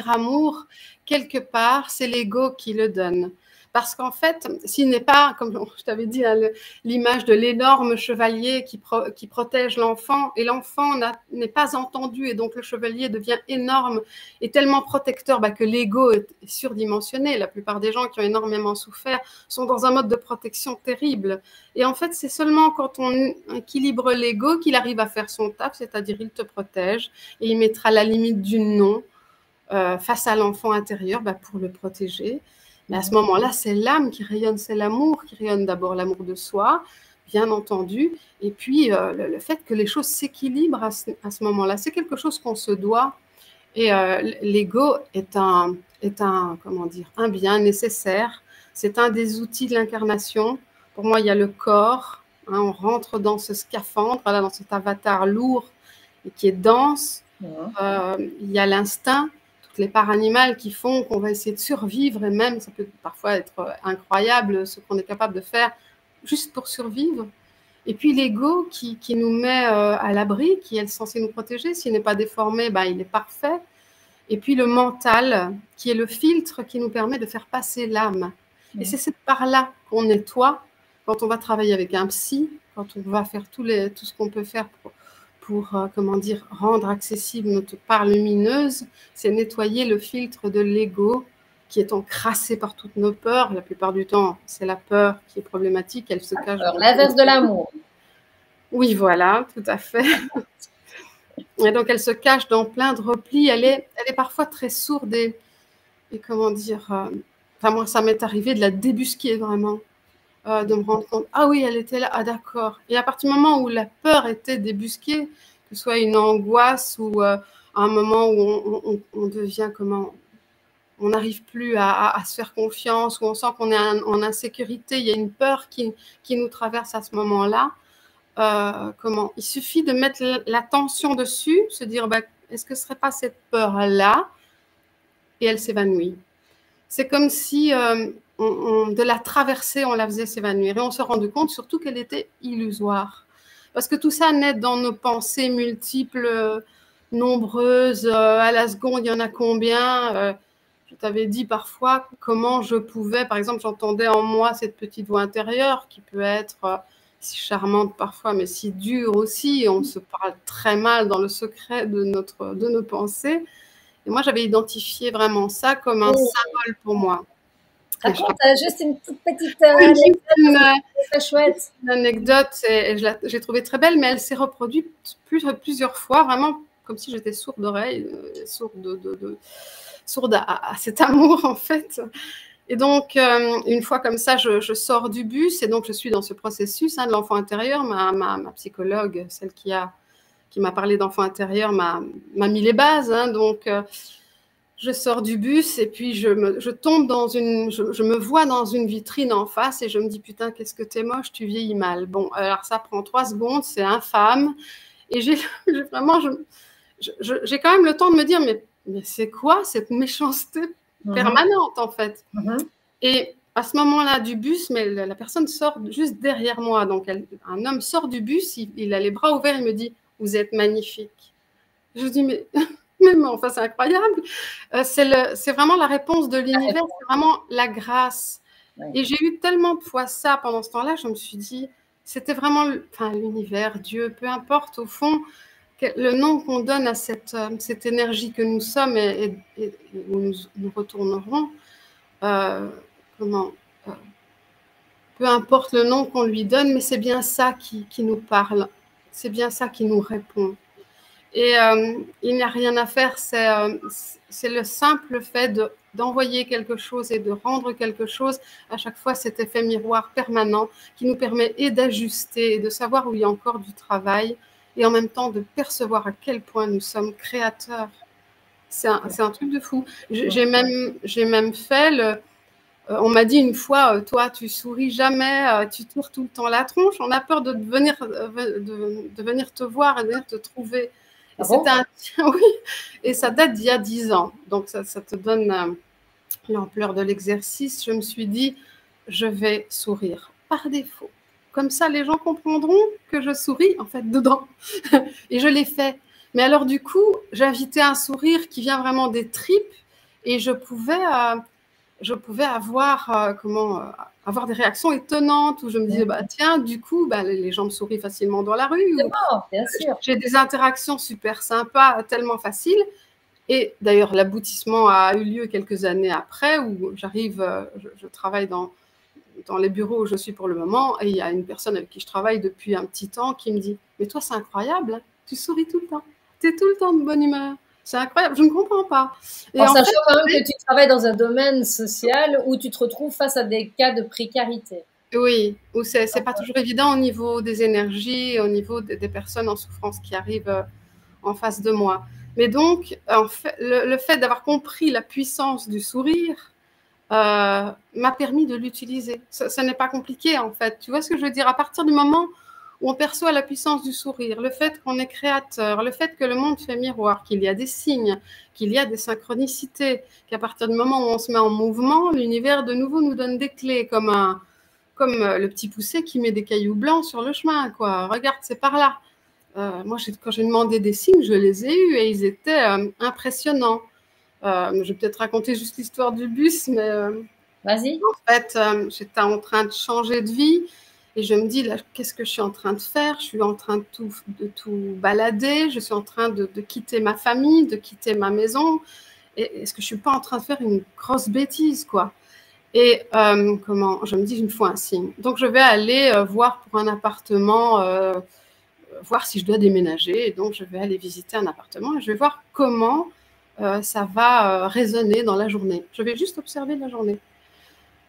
amour, quelque part, c'est l'ego qui le donne. Parce qu'en fait, s'il n'est pas, comme je t'avais dit, hein, l'image de l'énorme chevalier qui protège l'enfant, et l'enfant n'est pas entendu, et donc le chevalier devient énorme et tellement protecteur que l'ego est surdimensionné. La plupart des gens qui ont énormément souffert sont dans un mode de protection terrible. Et en fait, c'est seulement quand on équilibre l'ego qu'il arrive à faire son taf, c'est-à-dire il te protège et il mettra la limite du non face à l'enfant intérieur pour le protéger. Mais à ce moment-là, c'est l'âme qui rayonne, c'est l'amour qui rayonne, d'abord l'amour de soi, bien entendu, et puis le fait que les choses s'équilibrent à ce moment-là, c'est quelque chose qu'on se doit. Et l'ego est un bien nécessaire. C'est un des outils de l'incarnation. Pour moi, il y a le corps. Hein, on rentre dans ce scaphandre, dans cet avatar lourd et qui est dense. Il y a l'instinct, toutes les parts animales qui font qu'on va essayer de survivre, et même ça peut parfois être incroyable ce qu'on est capable de faire juste pour survivre. Et puis l'ego qui nous met à l'abri, qui est censé nous protéger. S'il n'est pas déformé, il est parfait. Et puis le mental, qui est le filtre qui nous permet de faire passer l'âme. Et c'est cette part-là qu'on nettoie quand on va travailler avec un psy, quand on va faire tout ce qu'on peut faire pour rendre accessible notre part lumineuse. C'est nettoyer le filtre de l'ego qui est encrassé par toutes nos peurs. La plupart du temps, c'est la peur qui est problématique. Elle se cache. L'inverse de l'amour. Oui, voilà, tout à fait. Et donc, elle se cache dans plein de replis. Elle est parfois très sourde et comment dire... moi, ça m'est arrivé de la débusquer vraiment, de me rendre compte, ah oui, elle était là, ah d'accord. Et à partir du moment où la peur était débusquée, que ce soit une angoisse ou un moment où on devient on n'arrive plus à se faire confiance, où on sent qu'on est en insécurité, il y a une peur qui nous traverse à ce moment-là. Il suffit de mettre l'attention dessus, se dire est-ce que ce serait pas cette peur-là, et elle s'évanouit. C'est comme si de la traversée, on la faisait s'évanouir, et on se rendait compte surtout qu'elle était illusoire. Parce que tout ça naît dans nos pensées multiples, nombreuses, à la seconde, il y en a combien je t'avais dit parfois comment je pouvais, par exemple, j'entendais en moi cette petite voix intérieure qui peut être si charmante parfois, mais si dure aussi. On se parle très mal dans le secret de nos pensées. Et moi, j'avais identifié vraiment ça comme un symbole pour moi. Raconte juste une toute petite anecdote, et j'ai trouvé très belle, mais elle s'est reproduite plusieurs fois, vraiment comme si j'étais sourde d'oreille, sourde à cet amour en fait. Et donc, une fois comme ça, je sors du bus, et donc je suis dans ce processus de l'enfant intérieur. Ma psychologue, celle qui m'a parlé d'enfant intérieur, m'a mis les bases. Donc, je sors du bus, et puis je tombe je me vois dans une vitrine en face, et je me dis, putain, qu'est-ce que t'es moche, tu vieillis mal. Bon, alors ça prend 3 secondes, c'est infâme. Et j'ai vraiment, j'ai quand même le temps de me dire, mais c'est quoi cette méchanceté permanente en fait. Et à ce moment-là du bus, mais la personne sort juste derrière moi. Donc un homme sort du bus, il a les bras ouverts, il me dit, vous êtes magnifique. Je dis, mais enfin c'est incroyable. C'est vraiment la réponse de l'univers, c'est vraiment la grâce. Et j'ai eu tellement de fois ça pendant ce temps-là, je me suis dit, c'était vraiment l'univers, Dieu, peu importe au fond, le nom qu'on donne à cette énergie que nous sommes et où nous retournerons, peu importe le nom qu'on lui donne, mais c'est bien ça qui nous parle, c'est bien ça qui nous répond. Et il n'y a rien à faire, c'est le simple fait d'envoyer quelque chose et de rendre quelque chose, à chaque fois cet effet miroir permanent qui nous permet et d'ajuster et de savoir où il y a encore du travail, et en même temps de percevoir à quel point nous sommes créateurs. C'est un truc de fou. J'ai même fait on m'a dit une fois, toi, tu souris jamais, tu tournes tout le temps la tronche, on a peur de venir te voir et de venir te trouver. Ah bon? Oui, et ça date d'il y a 10 ans. Donc, ça te donne l'ampleur de l'exercice. Je me suis dit, je vais sourire par défaut. Comme ça, les gens comprendront que je souris, en fait, dedans. Et je l'ai fait. Mais alors, du coup, j'invitais un sourire qui vient vraiment des tripes et je pouvais avoir des réactions étonnantes où je me disais, bah, tiens, du coup, bah, les gens me sourient facilement dans la rue. Ou, Bien sûr. j'ai des interactions super sympas, tellement faciles. Et d'ailleurs, l'aboutissement a eu lieu quelques années après où je travaille dans les bureaux où je suis pour le moment et il y a une personne avec qui je travaille depuis un petit temps qui me dit, mais toi, c'est incroyable, hein, tu souris tout le temps, tu es tout le temps de bonne humeur. C'est incroyable, je ne comprends pas. Et En en sachant fait, quand même que tu travailles dans un domaine social où tu te retrouves face à des cas de précarité. oui, où c'est pas toujours évident au niveau des énergies, au niveau des personnes en souffrance qui arrivent en face de moi. Mais donc, en fait, le fait d'avoir compris la puissance du sourire m'a permis de l'utiliser. Ça n'est pas compliqué, en fait. Tu vois ce que je veux dire? À partir du moment où on perçoit la puissance du sourire, le fait qu'on est créateur, le fait que le monde fait miroir, qu'il y a des signes, qu'il y a des synchronicités, qu'à partir du moment où on se met en mouvement, l'univers de nouveau nous donne des clés, comme le petit poussé qui met des cailloux blancs sur le chemin, quoi. Regarde, c'est par là. Moi, quand j'ai demandé des signes, je les ai eus et ils étaient impressionnants. Je vais peut-être raconter juste l'histoire du bus, mais Vas-y. en fait, j'étais en train de changer de vie et je me dis, là, qu'est-ce que je suis en train de faire? Je suis en train de tout balader, je suis en train de quitter ma famille, de quitter ma maison. Et est-ce que je suis pas en train de faire une grosse bêtise, quoi? Et je me dis, il me faut un signe. Donc, je vais aller voir pour un appartement, voir si je dois déménager. Et donc, je vais aller visiter un appartement et je vais voir comment ça va résonner dans la journée. Je vais juste observer la journée.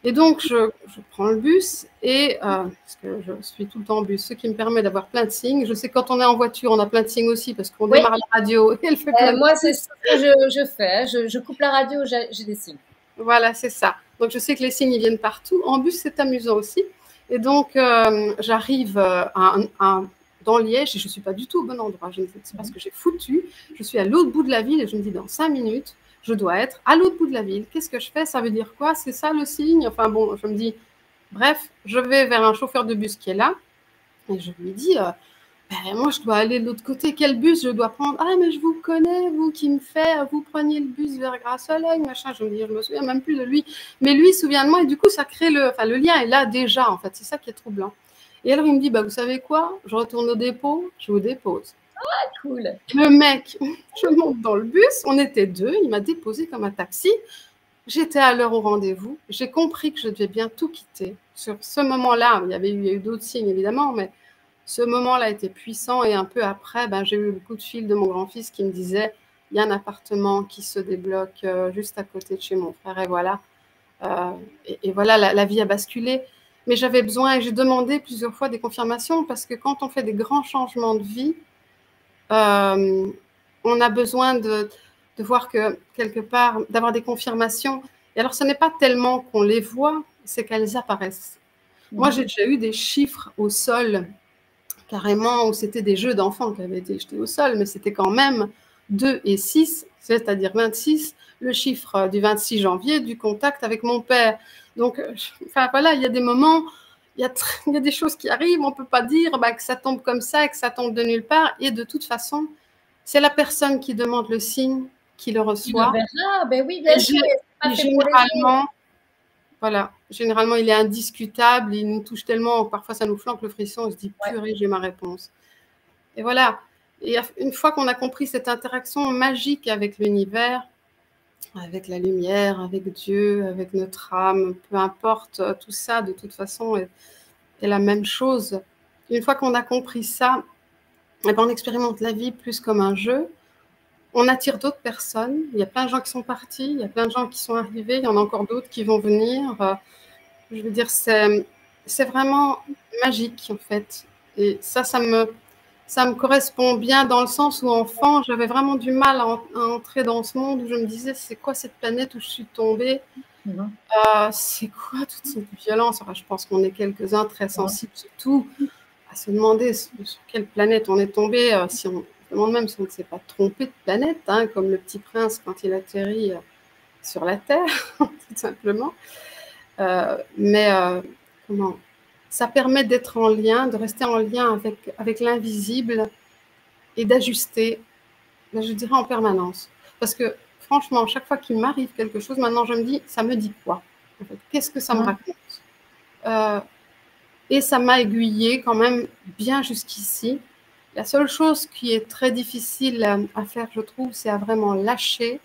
Et donc, je prends le bus et, parce que je suis tout le temps en bus, ce qui me permet d'avoir plein de signes. Je sais que quand on est en voiture, on a plein de signes aussi parce qu'on démarre la radio et elle fait plein de Moi, c'est signes. ce que je fais. Je coupe la radio, j'ai des signes. Voilà, c'est ça. Donc, je sais que les signes, ils viennent partout. En bus, c'est amusant aussi. Et donc, j'arrive dans Liège et je ne suis pas du tout au bon endroit. Je ne sais pas ce que j'ai foutu. Je suis à l'autre bout de la ville et je me dis, dans 5 minutes, je dois être à l'autre bout de la ville. Qu'est-ce que je fais? Ça veut dire quoi? C'est ça le signe? Enfin bon, je me dis, bref, je vais vers un chauffeur de bus qui est là et je lui dis, moi, je dois aller de l'autre côté. Quel bus je dois prendre? Ah, mais je vous connais, vous qui me fait, vous preniez le bus vers Gras-Soleil, machin. Je me souviens même plus de lui. Mais lui, il se souvient de moi et du coup, ça crée le lien est là déjà, en fait. C'est ça qui est troublant. Et alors, il me dit, bah, vous savez quoi? Je retourne au dépôt, je vous dépose. Ah, cool. Le mec, je monte dans le bus, on était deux, il m'a déposé comme un taxi. J'étais à l'heure au rendez-vous. J'ai compris que je devais bien tout quitter. Sur ce moment-là, il y a eu d'autres signes, évidemment, mais ce moment-là était puissant et un peu après, j'ai eu le coup de fil de mon grand-fils qui me disait, il y a un appartement qui se débloque juste à côté de chez mon frère et voilà. Et voilà, la vie a basculé. Mais j'avais besoin et j'ai demandé plusieurs fois des confirmations parce que quand on fait des grands changements de vie, on a besoin de voir que quelque part, d'avoir des confirmations. Et alors, ce n'est pas tellement qu'on les voit, c'est qu'elles apparaissent. Moi, j'ai déjà eu des chiffres au sol carrément, où c'était des jeux d'enfants qui avaient été jetés au sol, mais c'était quand même 2 et 6, c'est-à-dire 26, le chiffre du 26 janvier, du contact avec mon père. Donc, voilà, il y a des moments, il y a des choses qui arrivent, on ne peut pas dire que ça tombe comme ça et que ça tombe de nulle part, et de toute façon, c'est la personne qui demande le signe qui le reçoit. Ben oui, bien sûr. Et généralement, voilà, généralement, il est indiscutable, il nous touche tellement, parfois ça nous flanque le frisson, on se dit, purée, j'ai ma réponse. Et voilà, et une fois qu'on a compris cette interaction magique avec l'univers, avec la lumière, avec Dieu, avec notre âme, peu importe, tout ça, de toute façon, est la même chose. Une fois qu'on a compris ça, on expérimente la vie plus comme un jeu. On attire d'autres personnes. Il y a plein de gens qui sont partis, il y a plein de gens qui sont arrivés, il y en a encore d'autres qui vont venir. Je veux dire, c'est vraiment magique, en fait. Et ça me correspond bien dans le sens où, enfant, j'avais vraiment du mal à entrer dans ce monde où je me disais, c'est quoi cette planète où je suis tombée? C'est quoi toute cette violence? Enfin, je pense qu'on est quelques-uns très sensibles, surtout, à se demander sur quelle planète on est tombé, si on me demande même si on ne s'est pas trompé de planète, hein, comme le Petit Prince quand il atterrit sur la Terre, tout simplement. Mais comment ça permet d'être en lien, de rester en lien avec l'invisible et d'ajuster, je dirais, en permanence. Parce que franchement, chaque fois qu'il m'arrive quelque chose, maintenant je me dis, ça me dit quoi en fait? Qu'est-ce que ça me raconte? Et ça m'a aiguillée quand même bien jusqu'ici. La seule chose qui est très difficile à faire, je trouve, c'est à vraiment lâcher,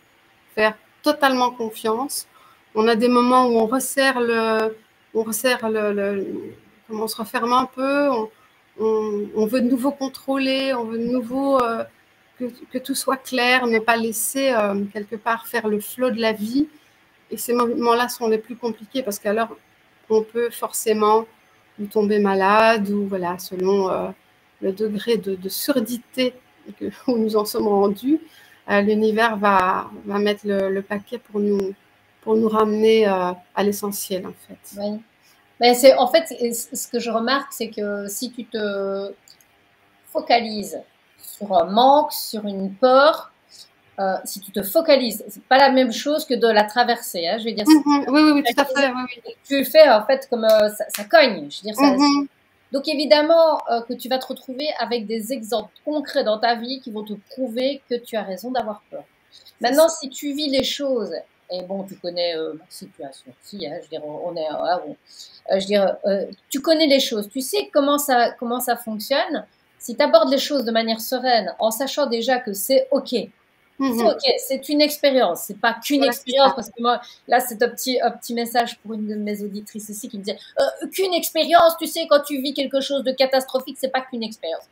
faire totalement confiance. On a des moments où on resserre comment on se referme un peu, on veut de nouveau contrôler, on veut de nouveau que tout soit clair, ne pas laisser quelque part faire le flot de la vie. Et ces moments-là sont les plus compliqués parce qu'alors on peut forcément ou tomber malade ou voilà, selon le degré de surdité où nous en sommes rendus, l'univers va mettre le paquet pour nous ramener à l'essentiel en fait. Oui. Mais c'est en fait ce que je remarque, c'est que si tu te focalises sur un manque, sur une peur, si tu te focalises, c'est pas la même chose que de la traverser. Hein, je veux dire, oui, tout à fait. Oui. Tu fais en fait comme ça cogne. Je veux dire, ça, donc évidemment que tu vas te retrouver avec des exemples concrets dans ta vie qui vont te prouver que tu as raison d'avoir peur. Maintenant, si tu vis les choses, et bon, tu connais ma situation aussi, hein, je veux dire, on est, je veux dire, tu connais les choses, tu sais comment ça fonctionne. Si tu abordes les choses de manière sereine, en sachant déjà que c'est OK. C'est OK, c'est une expérience, c'est pas qu'une expérience, parce que moi, là, c'est un petit message pour une de mes auditrices aussi qui me disait qu'une expérience, tu sais, quand tu vis quelque chose de catastrophique, c'est pas qu'une expérience.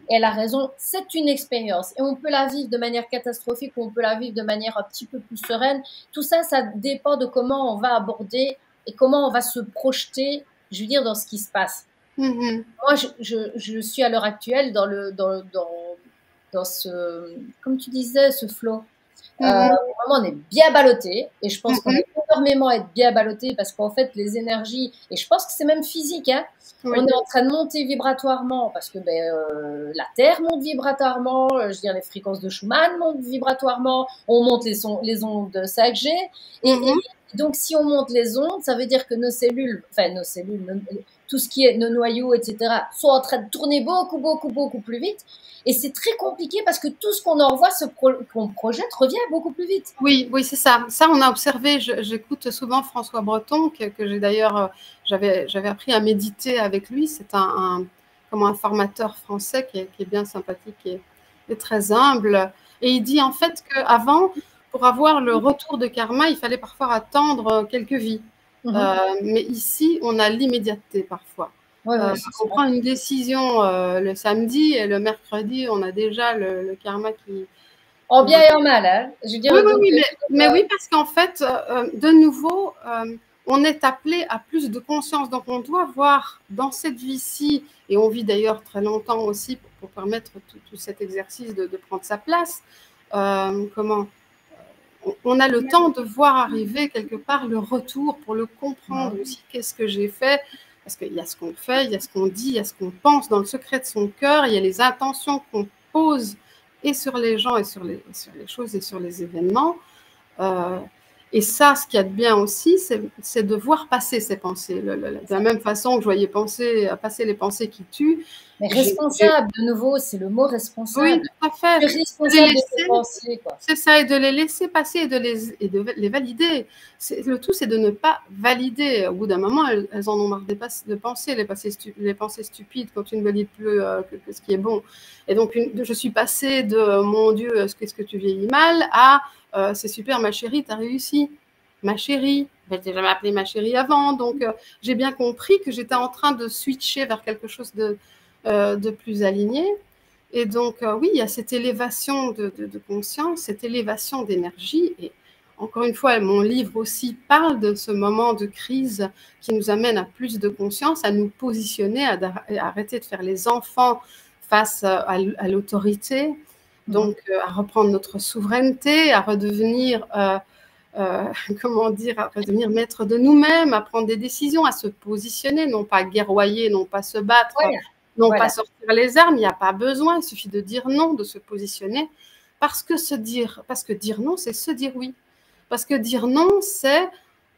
Et elle a raison, c'est une expérience. Et on peut la vivre de manière catastrophique ou on peut la vivre de manière un petit peu plus sereine. Tout ça, ça dépend de comment on va aborder et comment on va se projeter, je veux dire, dans ce qui se passe. Moi, je suis à l'heure actuelle dans ce, comme tu disais, ce flow. Vraiment, on est bien ballotté et je pense qu'on va énormément être bien ballotté parce qu'en fait, les énergies, et je pense que c'est même physique, hein, on est en train de monter vibratoirement parce que la Terre monte vibratoirement, je veux dire, les fréquences de Schumann montent vibratoirement, on monte les ondes de 5G et donc si on monte les ondes, ça veut dire que nos cellules, tout ce qui est nos noyaux, etc., sont en train de tourner beaucoup plus vite. Et c'est très compliqué parce que tout ce qu'on envoie, qu'on projette, revient beaucoup plus vite. Oui, c'est ça. Ça, on a observé. J'écoute souvent François Breton, que j'ai d'ailleurs, j'avais appris à méditer avec lui. C'est un formateur français qui est bien sympathique et très humble. Et il dit en fait qu'avant, pour avoir le retour de karma, il fallait parfois attendre quelques vies. Mais ici, on a l'immédiateté parfois. On prend une décision le samedi et le mercredi, on a déjà le karma qui... En bien et en mal, hein. Je veux dire, mais oui, parce qu'en fait, de nouveau, on est appelé à plus de conscience. Donc, on doit voir dans cette vie-ci, et on vit d'ailleurs très longtemps aussi pour permettre tout cet exercice de prendre sa place, on a le temps de voir arriver quelque part le retour pour le comprendre aussi. Qu'est-ce que j'ai fait? Parce qu'il y a ce qu'on fait, il y a ce qu'on dit, il y a ce qu'on pense dans le secret de son cœur, il y a les intentions qu'on pose et sur les gens et sur les choses et sur les événements. Et ça, ce qu'il y a de bien aussi, c'est de voir passer ces pensées. De la même façon que je voyais passer les pensées qui tuent. Mais responsable, de nouveau, c'est le mot responsable. Oui, tout à fait. Responsable de ses pensées, quoi. C'est ça, et de les laisser passer et de les valider. Le tout, c'est de ne pas valider. Au bout d'un moment, elles en ont marre de penser, les pensées stupides, quand tu ne valides plus que ce qui est bon. Et donc, je suis passée de « mon Dieu, qu'est-ce que tu vieillis mal » à « c'est super, ma chérie, t'as réussi. Ma chérie. » Je n'ai jamais appelé ma chérie avant. Donc, j'ai bien compris que j'étais en train de switcher vers quelque chose de plus aligné. Et donc, oui, il y a cette élévation de conscience, cette élévation d'énergie. Et encore une fois, mon livre aussi parle de ce moment de crise qui nous amène à plus de conscience, à nous positionner, à arrêter de faire les enfants face à l'autorité, donc à reprendre notre souveraineté, à redevenir, à redevenir maître de nous-mêmes, à prendre des décisions, à se positionner, non pas guerroyer, non pas se battre, non Voilà. pas sortir les armes, il n'y a pas besoin, il suffit de dire non, de se positionner, parce que dire non, c'est se dire oui. Parce que dire non, c'est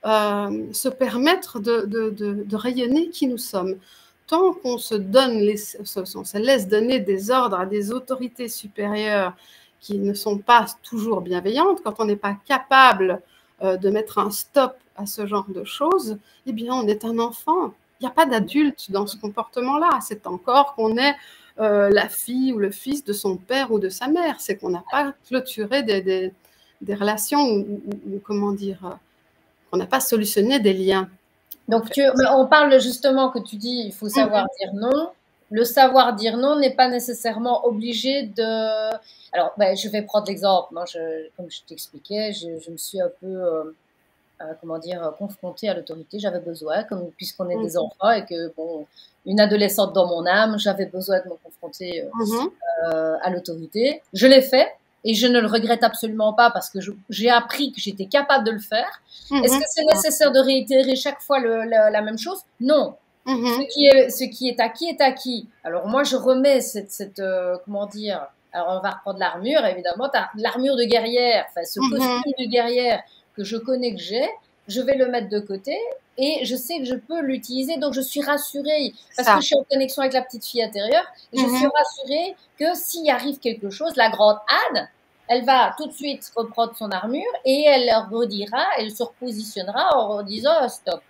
se permettre de rayonner qui nous sommes. Tant qu'on se laisse donner des ordres à des autorités supérieures qui ne sont pas toujours bienveillantes, quand on n'est pas capable de mettre un stop à ce genre de choses, eh bien, on est un enfant. Il n'y a pas d'adulte dans ce comportement-là. C'est encore qu'on est la fille ou le fils de son père ou de sa mère. C'est qu'on n'a pas clôturé des relations ou comment dire, on n'a pas solutionné des liens. Donc, on parle justement que tu dis, il faut savoir dire non. Le savoir dire non n'est pas nécessairement obligé de. Alors, ben, je vais prendre l'exemple. Moi, comme je t'expliquais, je me suis un peu, comment dire, confrontée à l'autorité. J'avais besoin, puisqu'on est des enfants et que, bon, une adolescente dans mon âme, j'avais besoin de me confronter à l'autorité. Je l'ai fait. Et je ne le regrette absolument pas parce que j'ai appris que j'étais capable de le faire. Est-ce que c'est nécessaire de réitérer chaque fois la même chose? Non. Ce qui est acquis est acquis. Alors moi, je remets comment dire, alors on va reprendre l'armure, évidemment, l'armure de guerrière, enfin ce costume de guerrière que je connais que j'ai, je vais le mettre de côté et je sais que je peux l'utiliser, donc je suis rassurée parce que je suis en connexion avec la petite fille intérieure et je suis rassurée que s'il arrive quelque chose, la grande Anne, elle va tout de suite reprendre son armure et elle redira, elle se repositionnera en disant stop.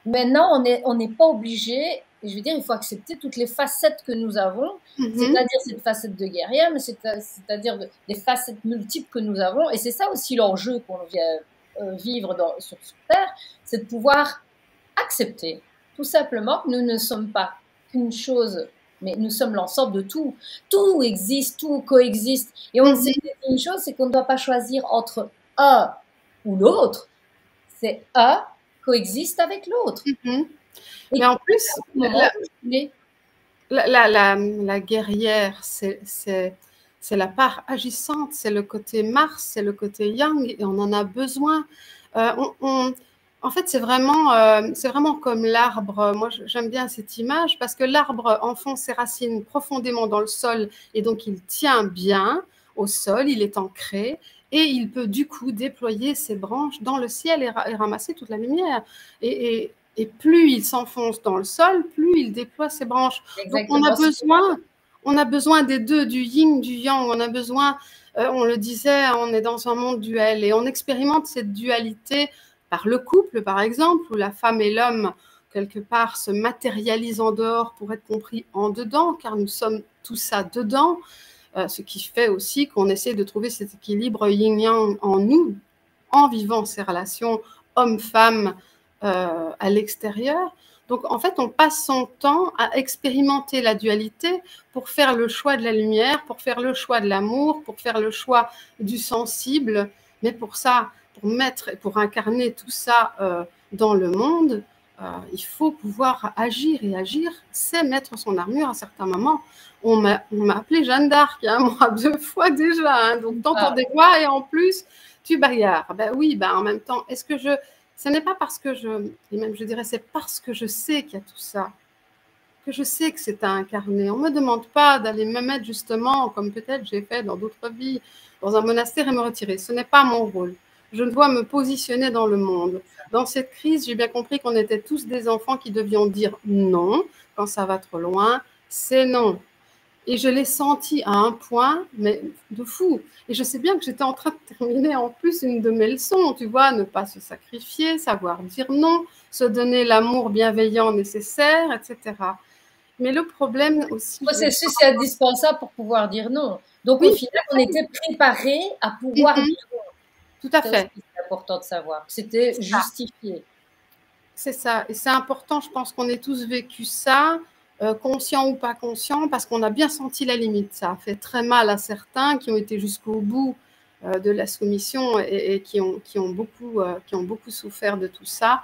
Maintenant, on n'est pas obligé, je veux dire, il faut accepter toutes les facettes que nous avons, c'est-à-dire cette facette de guerrière, mais c'est-à-dire des facettes multiples que nous avons, et c'est ça aussi l'enjeu qu'on vient vivre sur Terre, c'est de pouvoir accepter tout simplement que nous ne sommes pas qu'une chose, mais nous sommes l'ensemble de tout. Tout existe, tout coexiste. Et on sait une chose, c'est qu'on ne doit pas choisir entre un ou l'autre. C'est un coexiste avec l'autre. Mais en plus, la guerrière, c'est la part agissante, c'est le côté Mars, c'est le côté Yang, et on en a besoin. En fait, c'est vraiment comme l'arbre. Moi, j'aime bien cette image parce que l'arbre enfonce ses racines profondément dans le sol et donc il tient bien au sol, il est ancré et il peut du coup déployer ses branches dans le ciel et ramasser toute la lumière. Et plus il s'enfonce dans le sol, plus il déploie ses branches. Exactement. Donc on a besoin des deux, du yin, du yang. On a besoin, on le disait, on est dans un monde duel et on expérimente cette dualité par le couple, par exemple, où la femme et l'homme, quelque part, se matérialisent en dehors pour être compris en dedans, car nous sommes tout ça dedans, ce qui fait aussi qu'on essaie de trouver cet équilibre yin-yang en nous, en vivant ces relations homme-femme à l'extérieur. Donc, en fait, on passe son temps à expérimenter la dualité pour faire le choix de la lumière, pour faire le choix de l'amour, pour faire le choix du sensible. Mais pour ça, pour incarner tout ça dans le monde, il faut pouvoir agir. Et agir, c'est mettre son armure à certains moments. On m'a appelée Jeanne d'Arc, moi, 2 fois déjà. Hein, donc, t'entends des voix et en plus, tu bagarres. Ben oui, en même temps, est-ce que ce n'est pas parce que et même je dirais, c'est parce que je sais qu'il y a tout ça, que je sais que c'est à incarner. On ne me demande pas d'aller me mettre justement, comme peut-être j'ai fait dans d'autres vies, dans un monastère et me retirer. Ce n'est pas mon rôle. Je dois me positionner dans le monde. Dans cette crise, j'ai bien compris qu'on était tous des enfants qui devions dire non quand ça va trop loin. C'est non. Et je l'ai senti à un point, mais de fou. Et je sais bien que j'étais en train de terminer en plus une de mes leçons, tu vois, ne pas se sacrifier, savoir dire non, se donner l'amour bienveillant nécessaire, etc. Mais le problème aussi… Le processus est indispensable pour pouvoir dire non. Donc, au final, on était préparé à pouvoir dire non. Tout à fait. C'est important de savoir. C'était justifié. C'est ça. Et c'est important, je pense qu'on ait tous vécu ça, conscient ou pas conscient, parce qu'on a bien senti la limite. Ça a fait très mal à certains qui ont été jusqu'au bout de la soumission et qui ont beaucoup souffert de tout ça.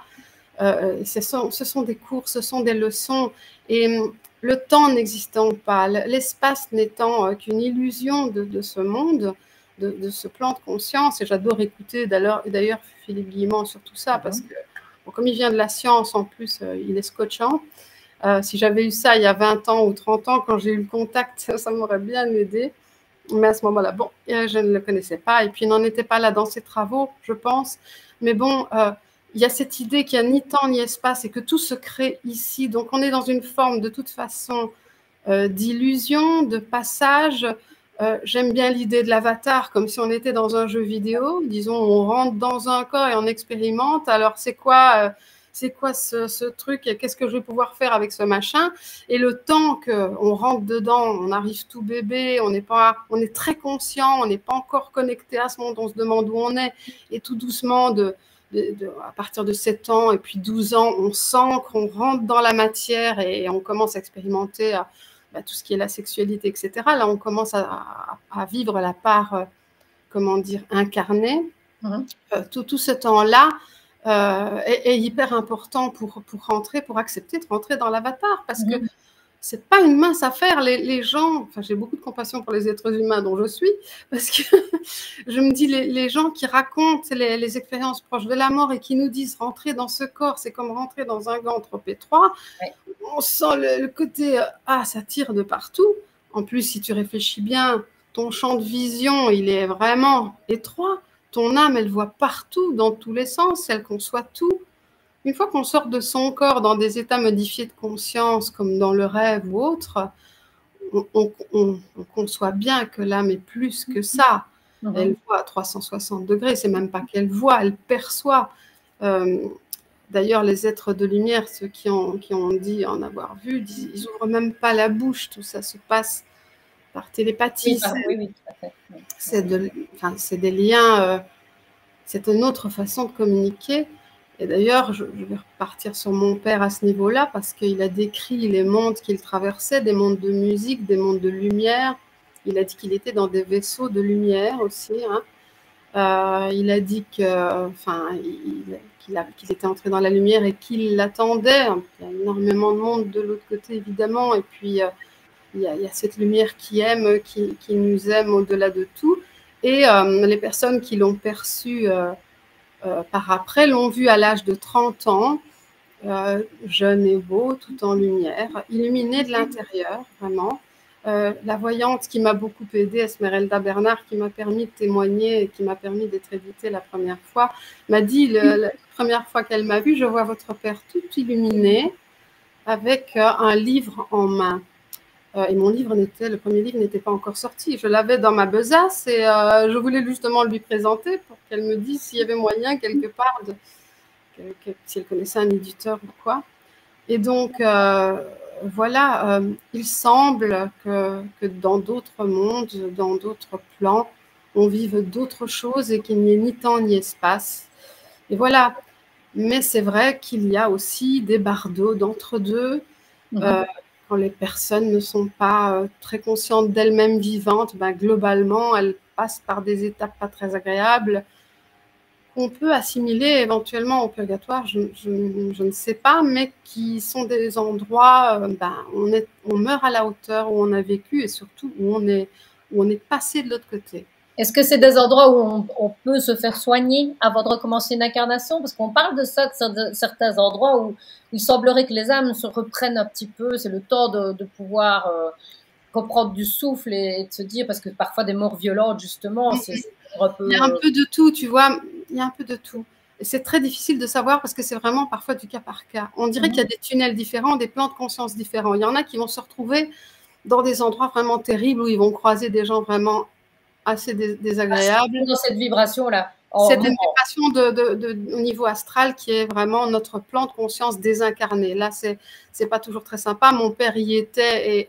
Ce sont des cours, ce sont des leçons. Et le temps n'existant pas, l'espace n'étant qu'une illusion de ce monde, de ce plan de conscience, et j'adore écouter d'ailleurs Philippe Guillemont sur tout ça, parce que comme il vient de la science, en plus, il est scotchant. Si j'avais eu ça il y a 20 ans ou 30 ans, quand j'ai eu le contact, ça m'aurait bien aidé. Mais à ce moment-là, bon, je ne le connaissais pas. Et puis, il n'en était pas là dans ses travaux, je pense. Mais bon, il y a cette idée qu'il n'y a ni temps ni espace et que tout se crée ici. Donc, on est dans une forme, de toute façon, d'illusion, de passage. J'aime bien l'idée de l'avatar, comme si on était dans un jeu vidéo. Disons, on rentre dans un corps et on expérimente. Alors, c'est quoi ce truc et qu'est-ce que je vais pouvoir faire avec ce machin? Et le temps qu'on rentre dedans, on arrive tout bébé, on est très conscient, on n'est pas encore connecté à ce monde, on se demande où on est. Et tout doucement, à partir de 7 ans et puis 12 ans, on s'ancre, on rentre dans la matière et on commence à expérimenter tout ce qui est la sexualité, etc. Là, on commence à vivre la part, comment dire, incarnée. Tout ce temps-là est hyper important pour rentrer, pour accepter de rentrer dans l'avatar, parce que c'est pas une mince affaire. Les gens, enfin, j'ai beaucoup de compassion pour les êtres humains dont je suis, parce que je me dis, les gens qui racontent les expériences proches de la mort et qui nous disent rentrer dans ce corps, c'est comme rentrer dans un gant trop étroit. Ouais. On sent le côté, ça tire de partout. En plus, si tu réfléchis bien, ton champ de vision, il est vraiment étroit. Ton âme, elle voit partout, dans tous les sens, elle conçoit tout. Une fois qu'on sort de son corps dans des états modifiés de conscience, comme dans le rêve ou autre, on conçoit bien que l'âme est plus que ça. Elle voit à 360 degrés, c'est même pas qu'elle voit, elle perçoit. D'ailleurs, les êtres de lumière, ceux qui ont dit en avoir vu, ils n'ouvrent même pas la bouche, tout ça se passe par télépathie. Oui, tout à fait. C'est des liens, c'est une autre façon de communiquer. Et d'ailleurs, je vais repartir sur mon père à ce niveau-là, parce qu'il a décrit les mondes qu'il traversait, des mondes de musique, des mondes de lumière. Il a dit qu'il était dans des vaisseaux de lumière aussi. Il a dit qu'il était entré dans la lumière et qu'il l'attendait. Il y a énormément de monde de l'autre côté, évidemment. Et puis, il y a cette lumière qui aime, qui nous aime au-delà de tout. Et les personnes qui l'ont perçu par après l'ont vu à l'âge de 30 ans, jeune et beau, tout en lumière, illuminé de l'intérieur, vraiment. La voyante qui m'a beaucoup aidée, Esmeralda Bernard, qui m'a permis de témoigner et qui m'a permis d'être éditée la première fois, m'a dit, la première fois qu'elle m'a vue, je vois votre père tout illuminé avec un livre en main. Et mon livre le premier livre n'était pas encore sorti. Je l'avais dans ma besace et je voulais justement lui présenter pour qu'elle me dise s'il y avait moyen quelque part, si elle connaissait un éditeur ou quoi. Et donc, voilà, il semble que dans d'autres mondes, dans d'autres plans, on vive d'autres choses et qu'il n'y ait ni temps ni espace. Et voilà. Mais c'est vrai qu'il y a aussi des bardeaux d'entre-deux. Quand les personnes ne sont pas très conscientes d'elles-mêmes vivantes, globalement, elles passent par des étapes pas très agréables qu'on peut assimiler éventuellement au purgatoire, je ne sais pas, mais qui sont des endroits où on meurt à la hauteur, où on a vécu et surtout où on est passé de l'autre côté. Est-ce que c'est des endroits où on peut se faire soigner avant de recommencer une incarnation? Parce qu'on parle de ça, de certains endroits où il semblerait que les âmes se reprennent un petit peu, c'est le temps de pouvoir reprendre du souffle et de se dire, parce que parfois des morts violentes, justement, c'est un peu... Il y a un peu de tout, tu vois, il y a un peu de tout. C'est très difficile de savoir parce que c'est vraiment parfois du cas par cas. On dirait qu'il y a des tunnels différents, des plans de conscience différents. Il y en a qui vont se retrouver dans des endroits vraiment terribles où ils vont croiser des gens vraiment assez désagréables. Dans cette vibration-là. C'est une vibration au niveau astral qui est vraiment notre plan de conscience désincarné. Là, c'est pas toujours très sympa. Mon père y était et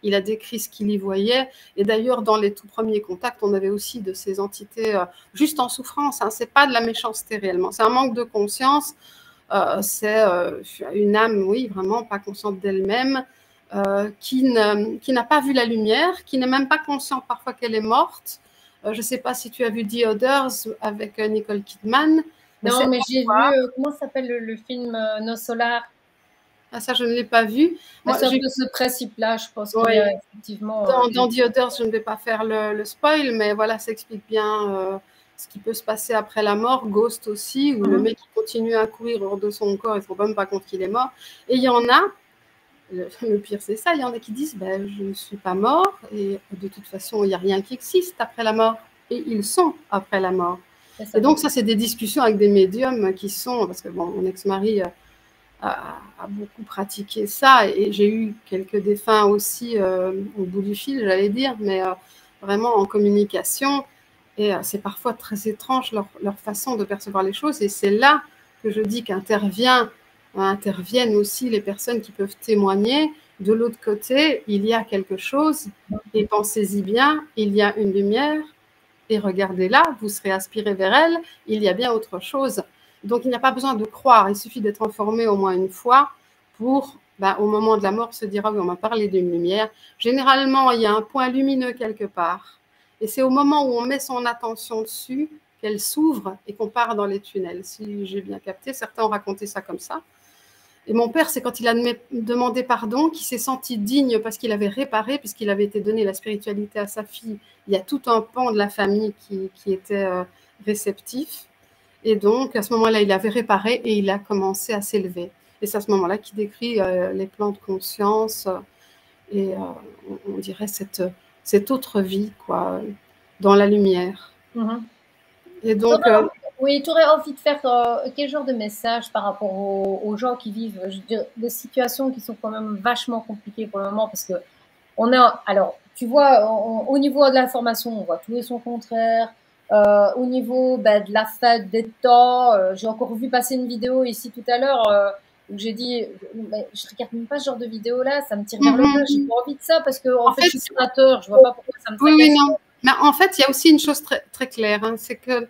il a décrit ce qu'il y voyait. Et d'ailleurs, dans les tout premiers contacts, on avait aussi de ces entités juste en souffrance. C'est pas de la méchanceté réellement. C'est un manque de conscience. C'est une âme, oui, vraiment pas consciente d'elle-même. Qui n'a pas vu la lumière, qui n'est même pas consciente parfois qu'elle est morte. Je ne sais pas si tu as vu The Others avec Nicole Kidman. Non, mais j'ai vu, comment s'appelle le film No Solar? Ah, ça, je ne l'ai pas vu. C'est un peu ce principe-là, je pense qu'il y a effectivement... Dans The Others, je ne vais pas faire le spoil, mais voilà, ça explique bien ce qui peut se passer après la mort. Ghost aussi, où le mec continue à courir hors de son corps, il ne se rend même pas compte qu'il est mort. Et il y en a le pire, c'est ça. Il y en a qui disent ben, je ne suis pas mort et de toute façon, il n'y a rien qui existe après la mort. Et ils sont après la mort. Et donc, ça, c'est des discussions avec des médiums qui sont. Parce que bon, mon ex-mari a beaucoup pratiqué ça et j'ai eu quelques défunts aussi au bout du fil, j'allais dire, mais vraiment en communication. Et c'est parfois très étrange leur façon de percevoir les choses. Et c'est là que je dis qu'interviennent aussi les personnes qui peuvent témoigner. De l'autre côté, il y a quelque chose, et pensez-y bien, il y a une lumière, et regardez-la, vous serez aspiré vers elle, il y a bien autre chose. Donc il n'y a pas besoin de croire, il suffit d'être informé au moins une fois pour, au moment de la mort, se dire « Ah oui, on m'a parlé d'une lumière ». Généralement, il y a un point lumineux quelque part. Et c'est au moment où on met son attention dessus qu'elle s'ouvre et qu'on part dans les tunnels. Si j'ai bien capté, certains ont raconté ça comme ça. Et mon père, c'est quand il a demandé pardon, qu'il s'est senti digne parce qu'il avait réparé, puisqu'il avait été donné la spiritualité à sa fille. Il y a tout un pan de la famille qui était réceptif. Et donc, à ce moment-là, il avait réparé et il a commencé à s'élever. Et c'est à ce moment-là qu'il décrit les plans de conscience et on dirait cette autre vie, quoi, dans la lumière. Et donc... Oui, tu aurais envie de faire quel genre de message par rapport aux gens qui vivent, je veux dire, des situations qui sont quand même vachement compliquées pour le moment parce que on a, alors, tu vois, au niveau de l'information, on voit tout et son contraire. Au niveau de la fête des temps, j'ai encore vu passer une vidéo ici tout à l'heure où j'ai dit, je regarde même pas ce genre de vidéo là, ça me tire vers le bas, j'ai pas envie de ça parce que en fait je suis créateur, je vois pas pourquoi ça me tracasse. Oui, non. Mais en fait, il y a aussi une chose très, très claire, hein, c'est que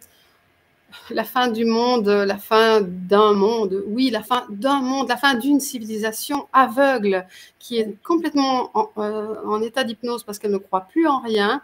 la fin du monde, la fin d'un monde, oui, la fin d'un monde, la fin d'une civilisation aveugle qui est complètement en état d'hypnose parce qu'elle ne croit plus en rien,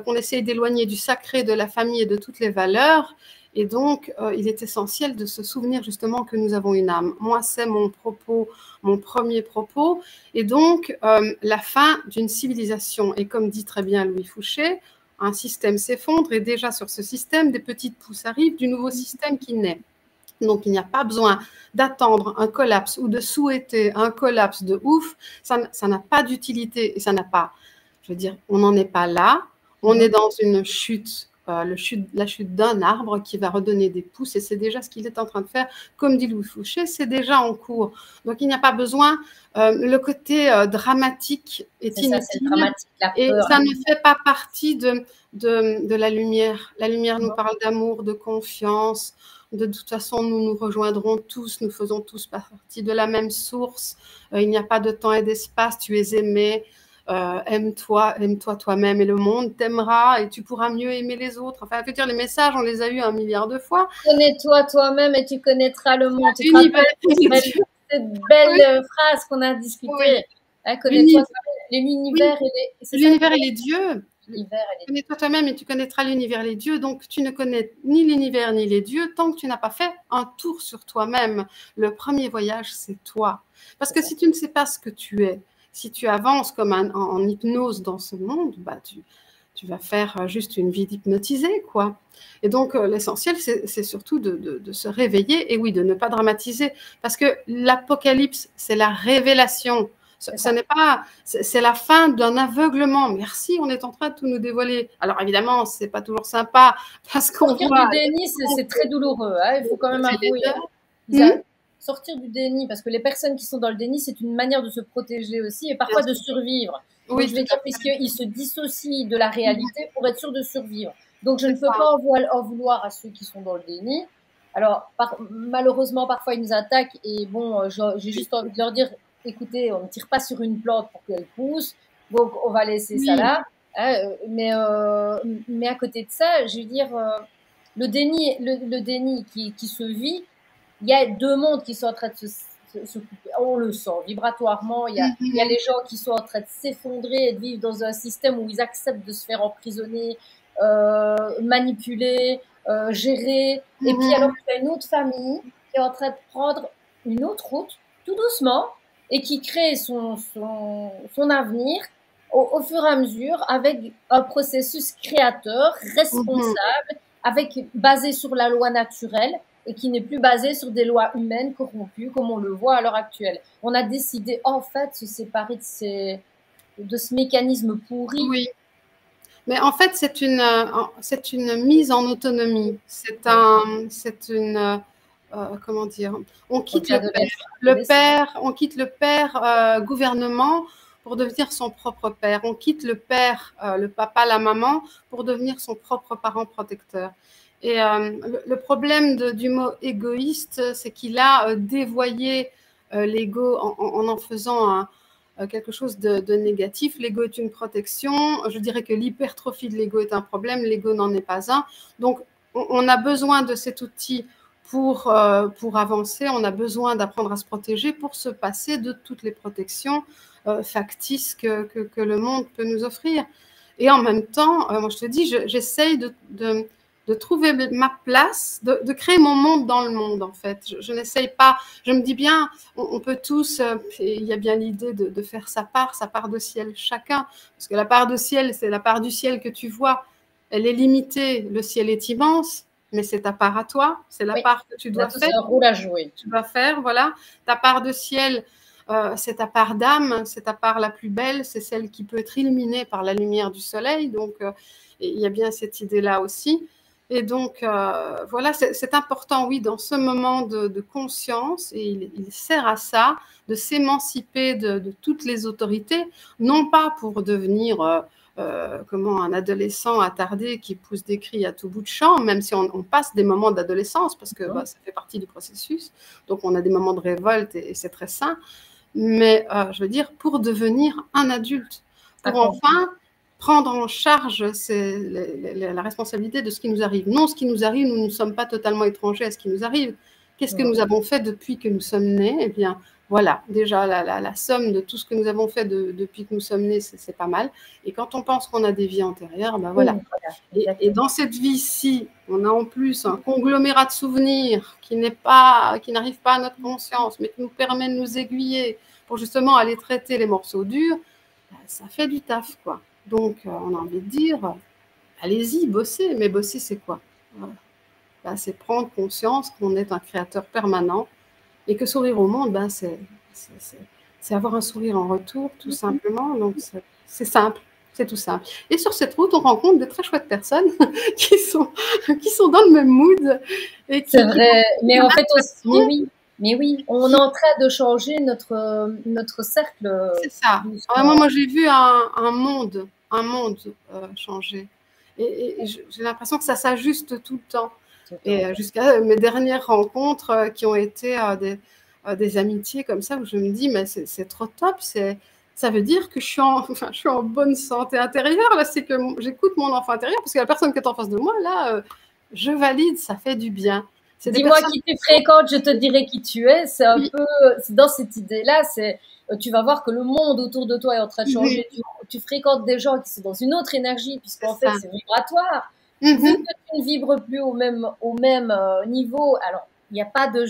qu'on essaye d'éloigner du sacré, de la famille et de toutes les valeurs. Et donc, il est essentiel de se souvenir justement que nous avons une âme. Moi, c'est mon propos, mon premier propos. Et donc, la fin d'une civilisation. Et comme dit très bien Louis Fouché, un système s'effondre et déjà sur ce système, des petites pousses arrivent du nouveau système qui naît. Donc, il n'y a pas besoin d'attendre un collapse ou de souhaiter un collapse de ouf. Ça n'a pas d'utilité et ça n'a pas, je veux dire, on n'en est pas là. On est dans une chute, la chute d'un arbre qui va redonner des pousses et c'est déjà ce qu'il est en train de faire. Comme dit Louis Fouché, c'est déjà en cours. Donc, il n'y a pas besoin. Le côté dramatique est inutile et ça ne fait pas partie de la lumière. La lumière nous parle d'amour, de confiance. De toute façon, nous nous rejoindrons tous, nous faisons tous partie de la même source. Il n'y a pas de temps et d'espace, tu es aimé. Aime-toi toi-même et le monde t'aimera et tu pourras mieux aimer les autres. Enfin, je veux dire, les messages, on les a eus 1 milliard de fois. Connais-toi toi-même et tu connaîtras le monde. Cette belle phrase qu'on a discutée. Oui. Hein, connais-toi l'univers et les dieux. Connais-toi toi-même et tu connaîtras l'univers et les dieux. Donc, tu ne connais ni l'univers ni les dieux tant que tu n'as pas fait un tour sur toi-même. Le premier voyage, c'est toi. Parce que si tu ne sais pas ce que tu es, si tu avances comme en hypnose dans ce monde, tu vas faire juste une vie d'hypnotisé, quoi. Et donc, l'essentiel, c'est surtout de se réveiller et oui, de ne pas dramatiser. Parce que l'apocalypse, c'est la révélation. Ce n'est pas, c'est la fin d'un aveuglement. Merci, on est en train de tout nous dévoiler. Alors évidemment, c'est pas toujours sympa parce qu'on sortir du déni, c'est très douloureux. Hein, il faut quand même avouer. Sortir du déni, parce que les personnes qui sont dans le déni, c'est une manière de se protéger aussi et parfois de survivre. Oui, donc, je vais dire, puisqu'ils se dissocient de la réalité pour être sûr de survivre. Donc, je ne peux pas en vouloir à ceux qui sont dans le déni. Alors, malheureusement, parfois, ils nous attaquent et bon, j'ai juste envie de leur dire, écoutez, on ne tire pas sur une plante pour qu'elle pousse, donc on va laisser ça là. Hein, mais à côté de ça, je veux dire, le déni qui se vit, il y a 2 mondes qui sont en train de se couper. On le sent vibratoirement. Il y a les gens qui sont en train de s'effondrer et de vivre dans un système où ils acceptent de se faire emprisonner, manipuler, gérer. Et puis alors il y a une autre famille qui est en train de prendre une autre route, tout doucement, et qui crée son avenir au fur et à mesure avec un processus créateur, responsable, basé sur la loi naturelle. et qui n'est plus basé sur des lois humaines corrompues comme on le voit à l'heure actuelle. On a décidé en fait de se séparer de ce mécanisme pourri. Oui. Mais en fait, c'est une mise en autonomie. C'est une, comment dire, on quitte on quitte le père gouvernement pour devenir son propre père. On quitte le père, le papa, la maman, pour devenir son propre parent protecteur. Et le problème du mot égoïste, c'est qu'il a dévoyé l'ego en faisant quelque chose de négatif. L'ego est une protection. Je dirais que l'hypertrophie de l'ego est un problème. L'ego n'en est pas un. Donc, on a besoin de cet outil pour avancer. On a besoin d'apprendre à se protéger pour se passer de toutes les protections factices que le monde peut nous offrir. Et en même temps, moi je te dis, j'essaye de trouver ma place, de créer mon monde dans le monde, en fait. Je n'essaye pas, je me dis bien, on peut tous, il y a bien l'idée de faire sa part de ciel chacun, parce que la part de ciel, c'est la part du ciel que tu vois, elle est limitée, le ciel est immense, mais c'est ta part à toi, c'est la part que tu dois faire. C'est un rôle à jouer. Tu dois faire, voilà. Ta part de ciel, c'est ta part d'âme, c'est ta part la plus belle, c'est celle qui peut être illuminée par la lumière du soleil, donc il y a bien cette idée-là aussi. Et donc, voilà, c'est important, oui, dans ce moment de conscience, et il sert à ça, de s'émanciper de toutes les autorités, non pas pour devenir un adolescent attardé qui pousse des cris à tout bout de champ, même si on passe des moments d'adolescence, parce que ça fait partie du processus, donc on a des moments de révolte et c'est très sain, mais je veux dire, pour devenir un adulte, pour enfin prendre en charge la responsabilité de ce qui nous arrive. Non, ce qui nous arrive, nous ne sommes pas totalement étrangers à ce qui nous arrive. Qu'est-ce que nous avons fait depuis que nous sommes nés? Eh bien, voilà, déjà la somme de tout ce que nous avons fait depuis que nous sommes nés, c'est pas mal. Et quand on pense qu'on a des vies antérieures, ben voilà. Et dans cette vie-ci, on a en plus un conglomérat de souvenirs qui n'arrive pas à notre conscience, mais qui nous permet de nous aiguiller pour justement aller traiter les morceaux durs. Ben, ça fait du taf, quoi. Donc, on a envie de dire, allez-y, bossez. Mais bosser, c'est quoi? Ben, c'est prendre conscience qu'on est un créateur permanent et que sourire au monde, ben, c'est avoir un sourire en retour, tout simplement. Donc, c'est simple, c'est tout simple. Et sur cette route, on rencontre de très chouettes personnes qui sont dans le même mood. C'est vrai, mais en fait aussi, mais oui, on est en train de changer notre cercle. C'est ça. Moi, j'ai vu un monde changer. Et j'ai l'impression que ça s'ajuste tout le temps. Et jusqu'à mes dernières rencontres qui ont été des amitiés comme ça, où je me dis, mais c'est trop top. Ça veut dire que je suis en bonne santé intérieure. Là, c'est que j'écoute mon enfant intérieur, parce que la personne qui est en face de moi, là, je valide, ça fait du bien. Dis-moi qui tu fréquentes, je te dirai qui tu es. C'est un peu, c'est dans cette idée-là, tu vas voir que le monde autour de toi est en train de changer. Tu fréquentes des gens qui sont dans une autre énergie, puisqu'en fait, c'est vibratoire. Vu que tu ne vibres plus au même niveau, alors il n'y a pas de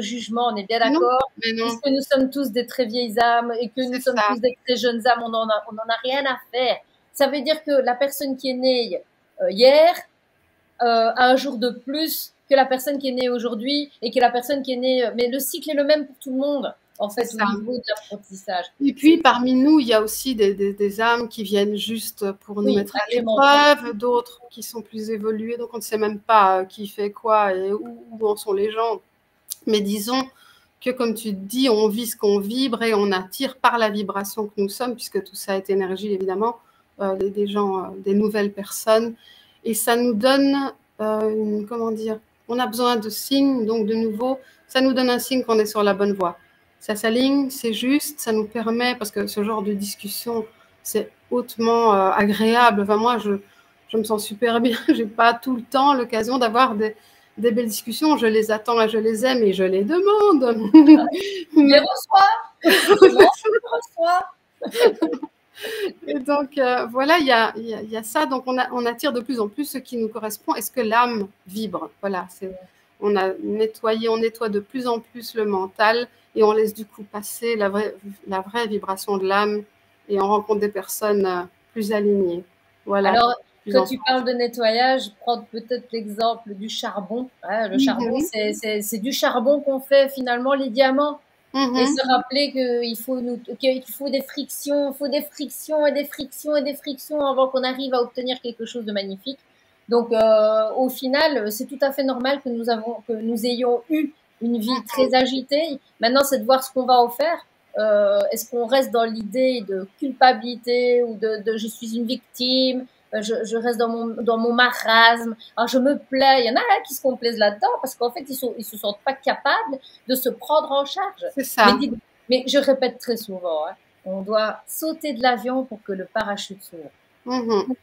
jugement, on est bien d'accord, puisque nous sommes tous des très vieilles âmes et que nous sommes tous des très jeunes âmes, on n'en a rien à faire. Ça veut dire que la personne qui est née hier a un jour de plus que la personne qui est née aujourd'hui et que la personne qui est née... Mais le cycle est le même pour tout le monde, en fait, au niveau de l'apprentissage. Et puis, parmi nous, il y a aussi des âmes qui viennent juste pour nous mettre à l'épreuve, d'autres qui sont plus évoluées, donc on ne sait même pas qui fait quoi et où en sont les gens. Mais disons que, comme tu dis, on vit ce qu'on vibre et on attire par la vibration que nous sommes, puisque tout ça est énergie, évidemment, des gens, des nouvelles personnes. Et ça nous donne, comment dire, on a besoin de signes, donc de nouveau, ça nous donne un signe qu'on est sur la bonne voie. Ça s'aligne, c'est juste, ça nous permet, parce que ce genre de discussion, c'est hautement agréable. Enfin, moi, je me sens super bien. Je n'ai pas tout le temps l'occasion d'avoir des belles discussions. Je les attends et je les aime et je les demande. Les reçois. Et donc, voilà, il y a ça. Donc, on attire de plus en plus ce qui nous correspond. Est-ce que l'âme vibre? Voilà, on nettoie de plus en plus le mental et on laisse du coup passer la vraie vibration de l'âme et on rencontre des personnes plus alignées. Voilà. Alors, plus Quand en tu France. parles de nettoyage, prends peut-être l'exemple du charbon. Hein, le charbon, Mhm. c'est du charbon qu'on fait finalement les diamants. Et Mhm. se rappeler qu'il faut des frictions, faut des frictions et des frictions et des frictions avant qu'on arrive à obtenir quelque chose de magnifique. Donc, au final, c'est tout à fait normal que nous ayons eu une vie très agitée. Maintenant, c'est de voir ce qu'on va en faire. Est-ce qu'on reste dans l'idée de culpabilité ou de je suis une victime, je reste dans mon marasme, alors je me plais. Il y en a là, qui se complaisent là-dedans parce qu'en fait, ils se sentent pas capables de se prendre en charge. C'est Mais, ça. mais je répète très souvent, hein, on doit sauter de l'avion pour que le parachute s'ouvre. Mhm.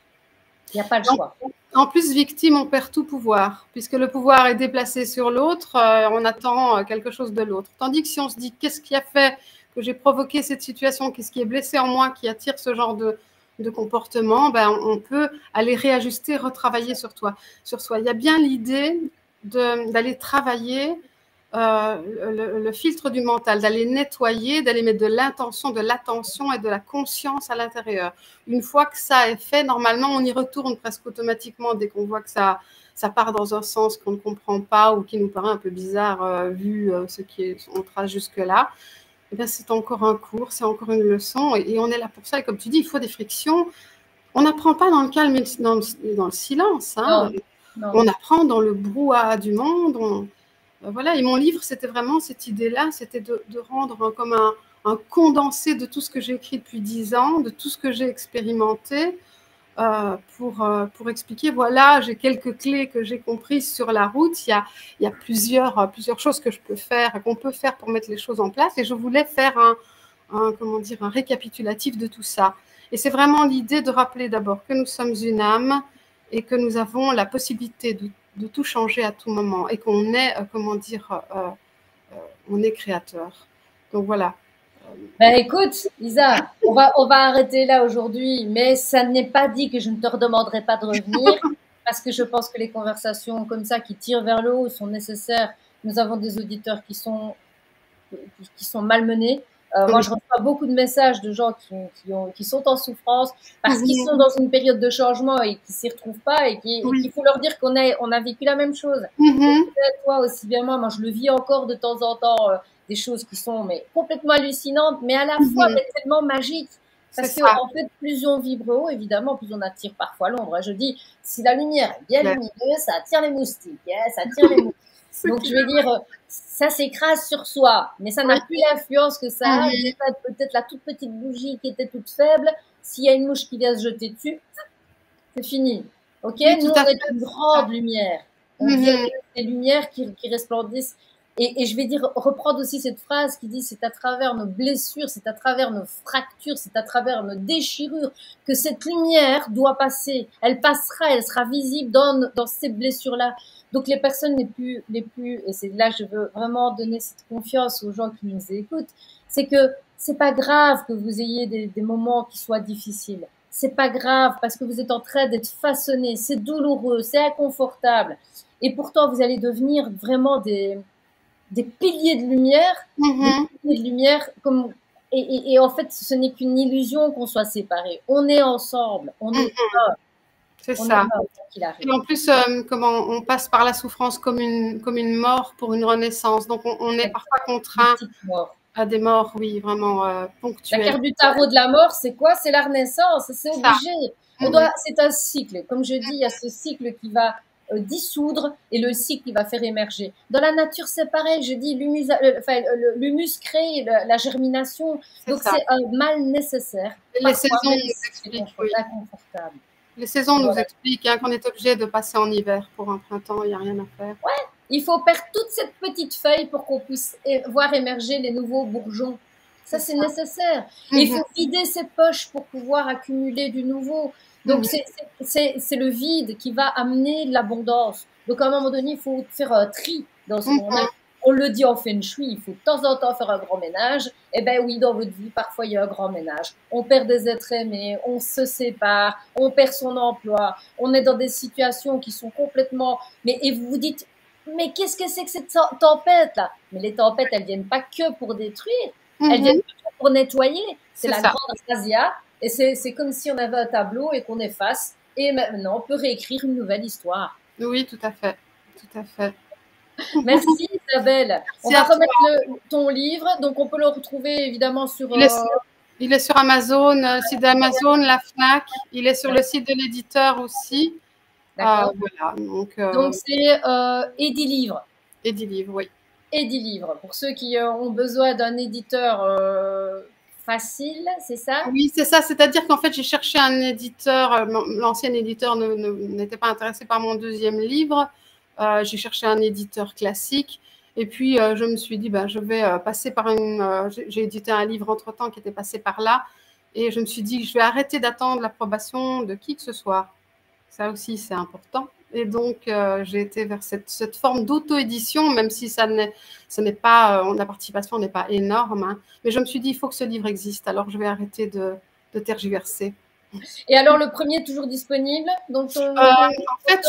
Il n'y a pas le En, choix. en plus, victime, on perd tout pouvoir, puisque le pouvoir est déplacé sur l'autre, on attend quelque chose de l'autre. Tandis que si on se dit qu'est-ce qui a fait que j'ai provoqué cette situation, qu'est-ce qui est blessé en moi, qui attire ce genre de comportement, ben, on peut aller réajuster, retravailler sur soi. Il y a bien l'idée d'aller travailler le filtre du mental, d'aller nettoyer, d'aller mettre de l'intention, de l'attention et de la conscience à l'intérieur. Une fois que ça est fait, normalement, on y retourne presque automatiquement dès qu'on voit que ça part dans un sens qu'on ne comprend pas ou qui nous paraît un peu bizarre vu ce qui est on trace jusque-là. Eh bien, c'est encore un cours, c'est encore une leçon et on est là pour ça. Et comme tu dis, il faut des frictions. On n'apprend pas dans le calme et dans le silence. Hein. Non, non. On apprend dans le brouhaha du monde. Voilà, et mon livre, c'était vraiment cette idée-là, c'était de rendre comme un condensé de tout ce que j'ai écrit depuis 10 ans, de tout ce que j'ai expérimenté, pour expliquer, voilà, j'ai quelques clés que j'ai comprises sur la route, il y a plusieurs choses que je peux faire, qu'on peut faire pour mettre les choses en place, et je voulais faire comment dire, un récapitulatif de tout ça. Et c'est vraiment l'idée de rappeler d'abord que nous sommes une âme et que nous avons la possibilité de tout changer à tout moment et qu'on est, comment dire, on est créateur. Donc voilà. Ben écoute, Isa, on va arrêter là aujourd'hui, mais ça n'est pas dit que je ne te redemanderai pas de revenir, parce que je pense que les conversations comme ça qui tirent vers le haut sont nécessaires. Nous avons des auditeurs qui sont malmenés. Moi, Oui. je reçois beaucoup de messages de gens qui sont en souffrance parce qu'ils Mhm. sont dans une période de changement et qui s'y retrouvent pas et Oui. qu'il faut leur dire on a vécu la même chose. Et Mhm. peut-être toi aussi bien moi, je le vis encore de temps en temps, des choses qui sont mais complètement hallucinantes, mais à la fois Mhm. mais tellement magiques. C'est Parce que ça. en fait, plus on vibre haut, évidemment, plus on attire parfois l'ombre. Je dis, si la lumière est bien Claire. lumineuse, ça attire les moustiques, hein, ça attire les moustiques. C'est Donc, je clair. vais dire, ça s'écrase sur soi, mais ça Oui. n'a plus l'influence que ça a. Mhm. Peut-être la toute petite bougie qui était toute faible, s'il y a une mouche qui vient se jeter dessus, c'est fini. Ok? Oui, Nous, tout à on est fait. une grande lumière. On vient Mhm. des lumières qui resplendissent. Et je vais dire, reprendre aussi cette phrase qui dit, c'est à travers nos blessures, c'est à travers nos fractures, c'est à travers nos déchirures que cette lumière doit passer. Elle passera, elle sera visible dans ces blessures-là. Donc les personnes les plus, et c'est là que je veux vraiment donner cette confiance aux gens qui nous écoutent, c'est que c'est pas grave que vous ayez des moments qui soient difficiles. C'est pas grave parce que vous êtes en train d'être façonné. C'est douloureux, c'est inconfortable. Et pourtant, vous allez devenir vraiment des piliers de lumière, des Mhm. piliers de lumière comme et en fait, ce n'est qu'une illusion qu'on soit séparés. On est ensemble, Mhm. C'est on est ça. là quoi qu'il Et arrive. en plus, comment on passe par la souffrance comme une mort pour une renaissance. Donc, on est parfois Des contraint petites morts. à des morts, oui, vraiment La ponctuelles. carte du tarot de la mort, c'est quoi? C'est la renaissance, c'est C'est ça. obligé. Mhm. C'est un cycle. Comme je dis, il y a ce cycle qui va dissoudre et le cycle qui va faire émerger. Dans la nature, c'est pareil. Je dis l'humus crée la germination. C'est Donc ça. c'est un mal nécessaire. Les Parfois, saisons même nous si c'est expliquent, oui. inconfortable. Les saisons nous Voilà. expliquent qu'on est obligé de passer en hiver pour un printemps, il n'y a rien à faire. Il faut perdre toute cette petite feuille pour qu'on puisse voir émerger les nouveaux bourgeons. Ça, C'est c'est ça. nécessaire. Et il Mhm. faut vider ses poches pour pouvoir accumuler du nouveau. Donc, Mhm. c'est le vide qui va amener l'abondance. Donc, à un moment donné, il faut faire un tri dans ce qu'on a. Mhm. On le dit en feng shui, il faut de temps en temps faire un grand ménage. Eh ben oui, dans votre vie, parfois, il y a un grand ménage. On perd des êtres aimés, on se sépare, on perd son emploi, on est dans des situations qui sont complètement... et vous vous dites, mais qu'est-ce que c'est que cette tempête là? Mais les tempêtes, elles viennent pas que pour détruire, elles viennent Mhm. pas que pour nettoyer. C'est C'est la ça. grande razzia. Et c'est comme si on avait un tableau et qu'on efface. Et maintenant, on peut réécrire une nouvelle histoire. Oui, tout à fait. Tout à fait. Merci Isabelle. On C'est va à toi. remettre ton livre, donc on peut le retrouver évidemment sur... Il est sur Amazon, site d'Amazon, la Fnac. Il est sur le site de l'éditeur aussi. D'accord. Voilà, donc c'est Edilivre. Edilivre, oui. Edilivre. Pour ceux qui ont besoin d'un éditeur facile, c'est ça? Oui, c'est ça. C'est-à-dire qu'en fait, j'ai cherché un éditeur. L'ancien éditeur n'était pas intéressé par mon deuxième livre. J'ai cherché un éditeur classique. Et puis, je me suis dit, je vais passer par j'ai édité un livre entre-temps qui était passé par là. Et je me suis dit, je vais arrêter d'attendre l'approbation de qui que ce soit. Ça aussi, c'est important. Et donc, j'ai été vers cette forme d'auto-édition, même si n'est pas, la participation n'est pas énorme. Hein. Mais je me suis dit, il faut que ce livre existe. Alors, je vais arrêter de tergiverser. Et alors, le premier est toujours disponible? Donc, en fait,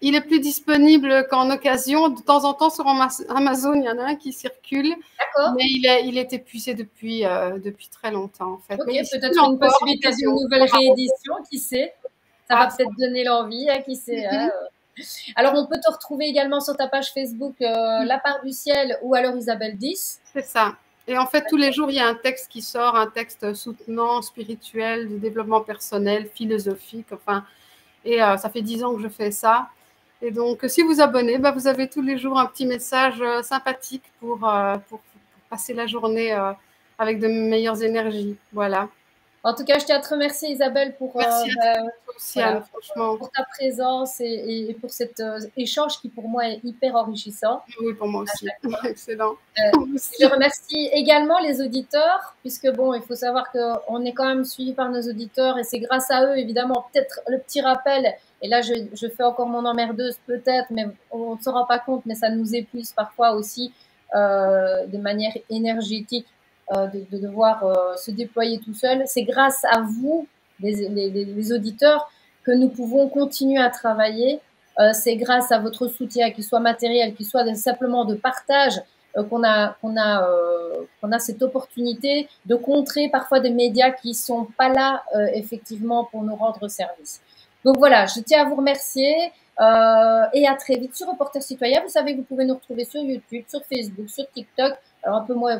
il est plus disponible qu'en occasion. De temps en temps, sur Amazon, il y en a un qui circule. D'accord. Mais il est épuisé depuis très longtemps, en fait. Ok, peut-être une possibilité d'une nouvelle réédition, qui sait? Ça va peut-être donner l'envie, hein, qui sait. Hein. Alors, on peut te retrouver également sur ta page Facebook, La Part du Ciel, ou alors Isabelle 10. C'est ça. Et en fait, tous les jours, il y a un texte qui sort, un texte soutenant, spirituel, de développement personnel, philosophique, enfin. Et ça fait 10 ans que je fais ça. Et donc, si vous abonnez, vous avez tous les jours un petit message sympathique pour passer la journée avec de meilleures énergies. Voilà. En tout cas, je tiens à te remercier, Isabelle, pour, pour ta présence et pour cet échange qui, pour moi, est hyper enrichissant. Oui, pour moi aussi. Excellent. Je remercie également les auditeurs, puisque, bon, il faut savoir qu'on est quand même suivi par nos auditeurs et c'est grâce à eux, évidemment, peut-être le petit rappel. Et là, je fais encore mon emmerdeuse, peut-être, mais on ne se rend pas compte, mais ça nous épuise parfois aussi de manière énergétique. De devoir se déployer tout seul. C'est grâce à vous, les auditeurs, que nous pouvons continuer à travailler. C'est grâce à votre soutien, qu'il soit matériel, qu'il soit simplement de partage, qu'on a cette opportunité de contrer parfois des médias qui sont pas là effectivement pour nous rendre service. Donc voilà, je tiens à vous remercier et à très vite sur Reporter Citoyen. Vous savez que vous pouvez nous retrouver sur YouTube, sur Facebook, sur TikTok. Alors un peu moins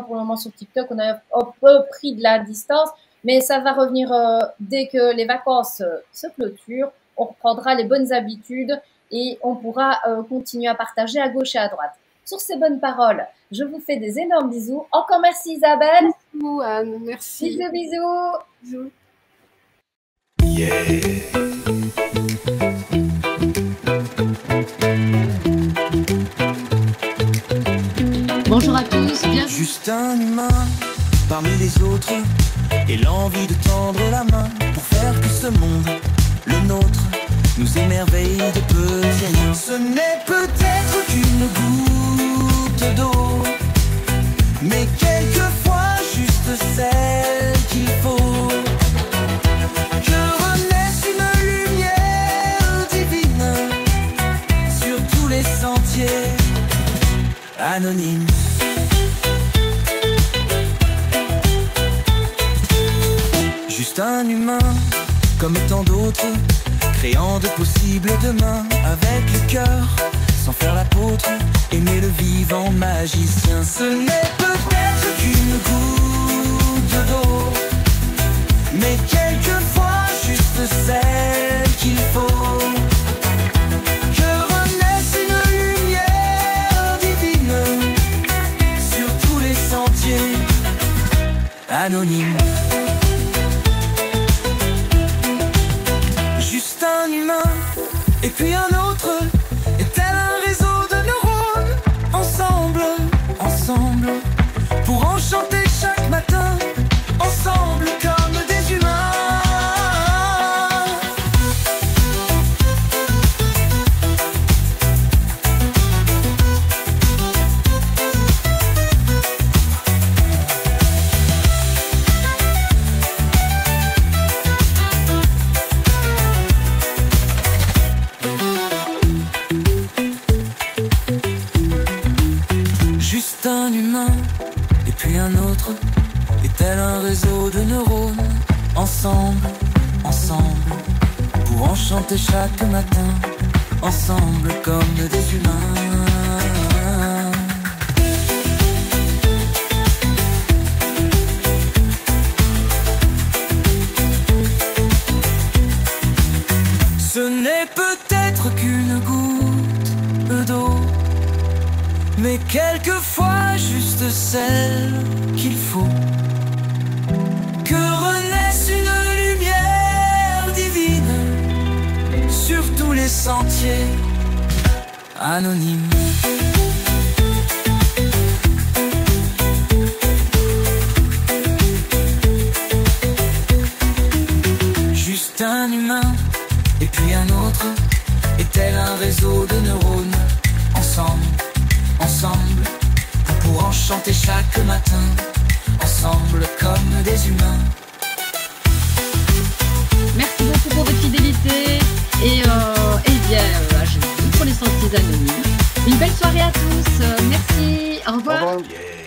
pour le moment sur TikTok, on a un peu pris de la distance, mais ça va revenir dès que les vacances se clôturent. On reprendra les bonnes habitudes et on pourra continuer à partager à gauche et à droite. Sur ces bonnes paroles, je vous fais des énormes bisous. Encore merci Isabelle. Bisous Anne, merci. Bisous, bisous. Bisous. Yeah. Bonjour à tous, bienvenue. Juste un humain parmi les autres et l'envie de tendre la main pour faire que ce monde, le nôtre, nous émerveille de petits riens. Ce n'est peut-être qu'une goutte d'eau, mais quelquefois juste celle qu'il faut. Que renaisse une lumière divine sur tous les sentiers anonymes. Juste un humain, comme tant d'autres, créant de possibles demain avec le cœur, sans faire l'apôtre, aimer le vivant magicien. Ce n'est peut-être qu'une goutte d'eau, mais quelquefois juste celle qu'il faut. Que renaisse une lumière divine sur tous les sentiers anonymes. Juste un humain, et puis un autre, est tel un réseau de neurones. Ensemble, ensemble, pour enchanter chaque matin. Ensemble comme des humains. Juste un humain, et puis un autre, et tel un réseau de neurones. Ensemble, ensemble, chanter chaque matin, ensemble comme des humains. Ce n'est peut-être qu'une goutte d'eau, mais quelquefois juste celle qu'il faut. Que renaisse une lumière divine sur tous les sentiers anonymes. Juste un humain et puis un autre, et tel un réseau de neurones. Ensemble, ensemble, pour en chanter chaque matin. Ensemble comme des humains. Merci beaucoup pour votre fidélité et bien, je vous dis pour les sentiers anonymes. Une belle soirée à tous. Merci. Au revoir. Au revoir.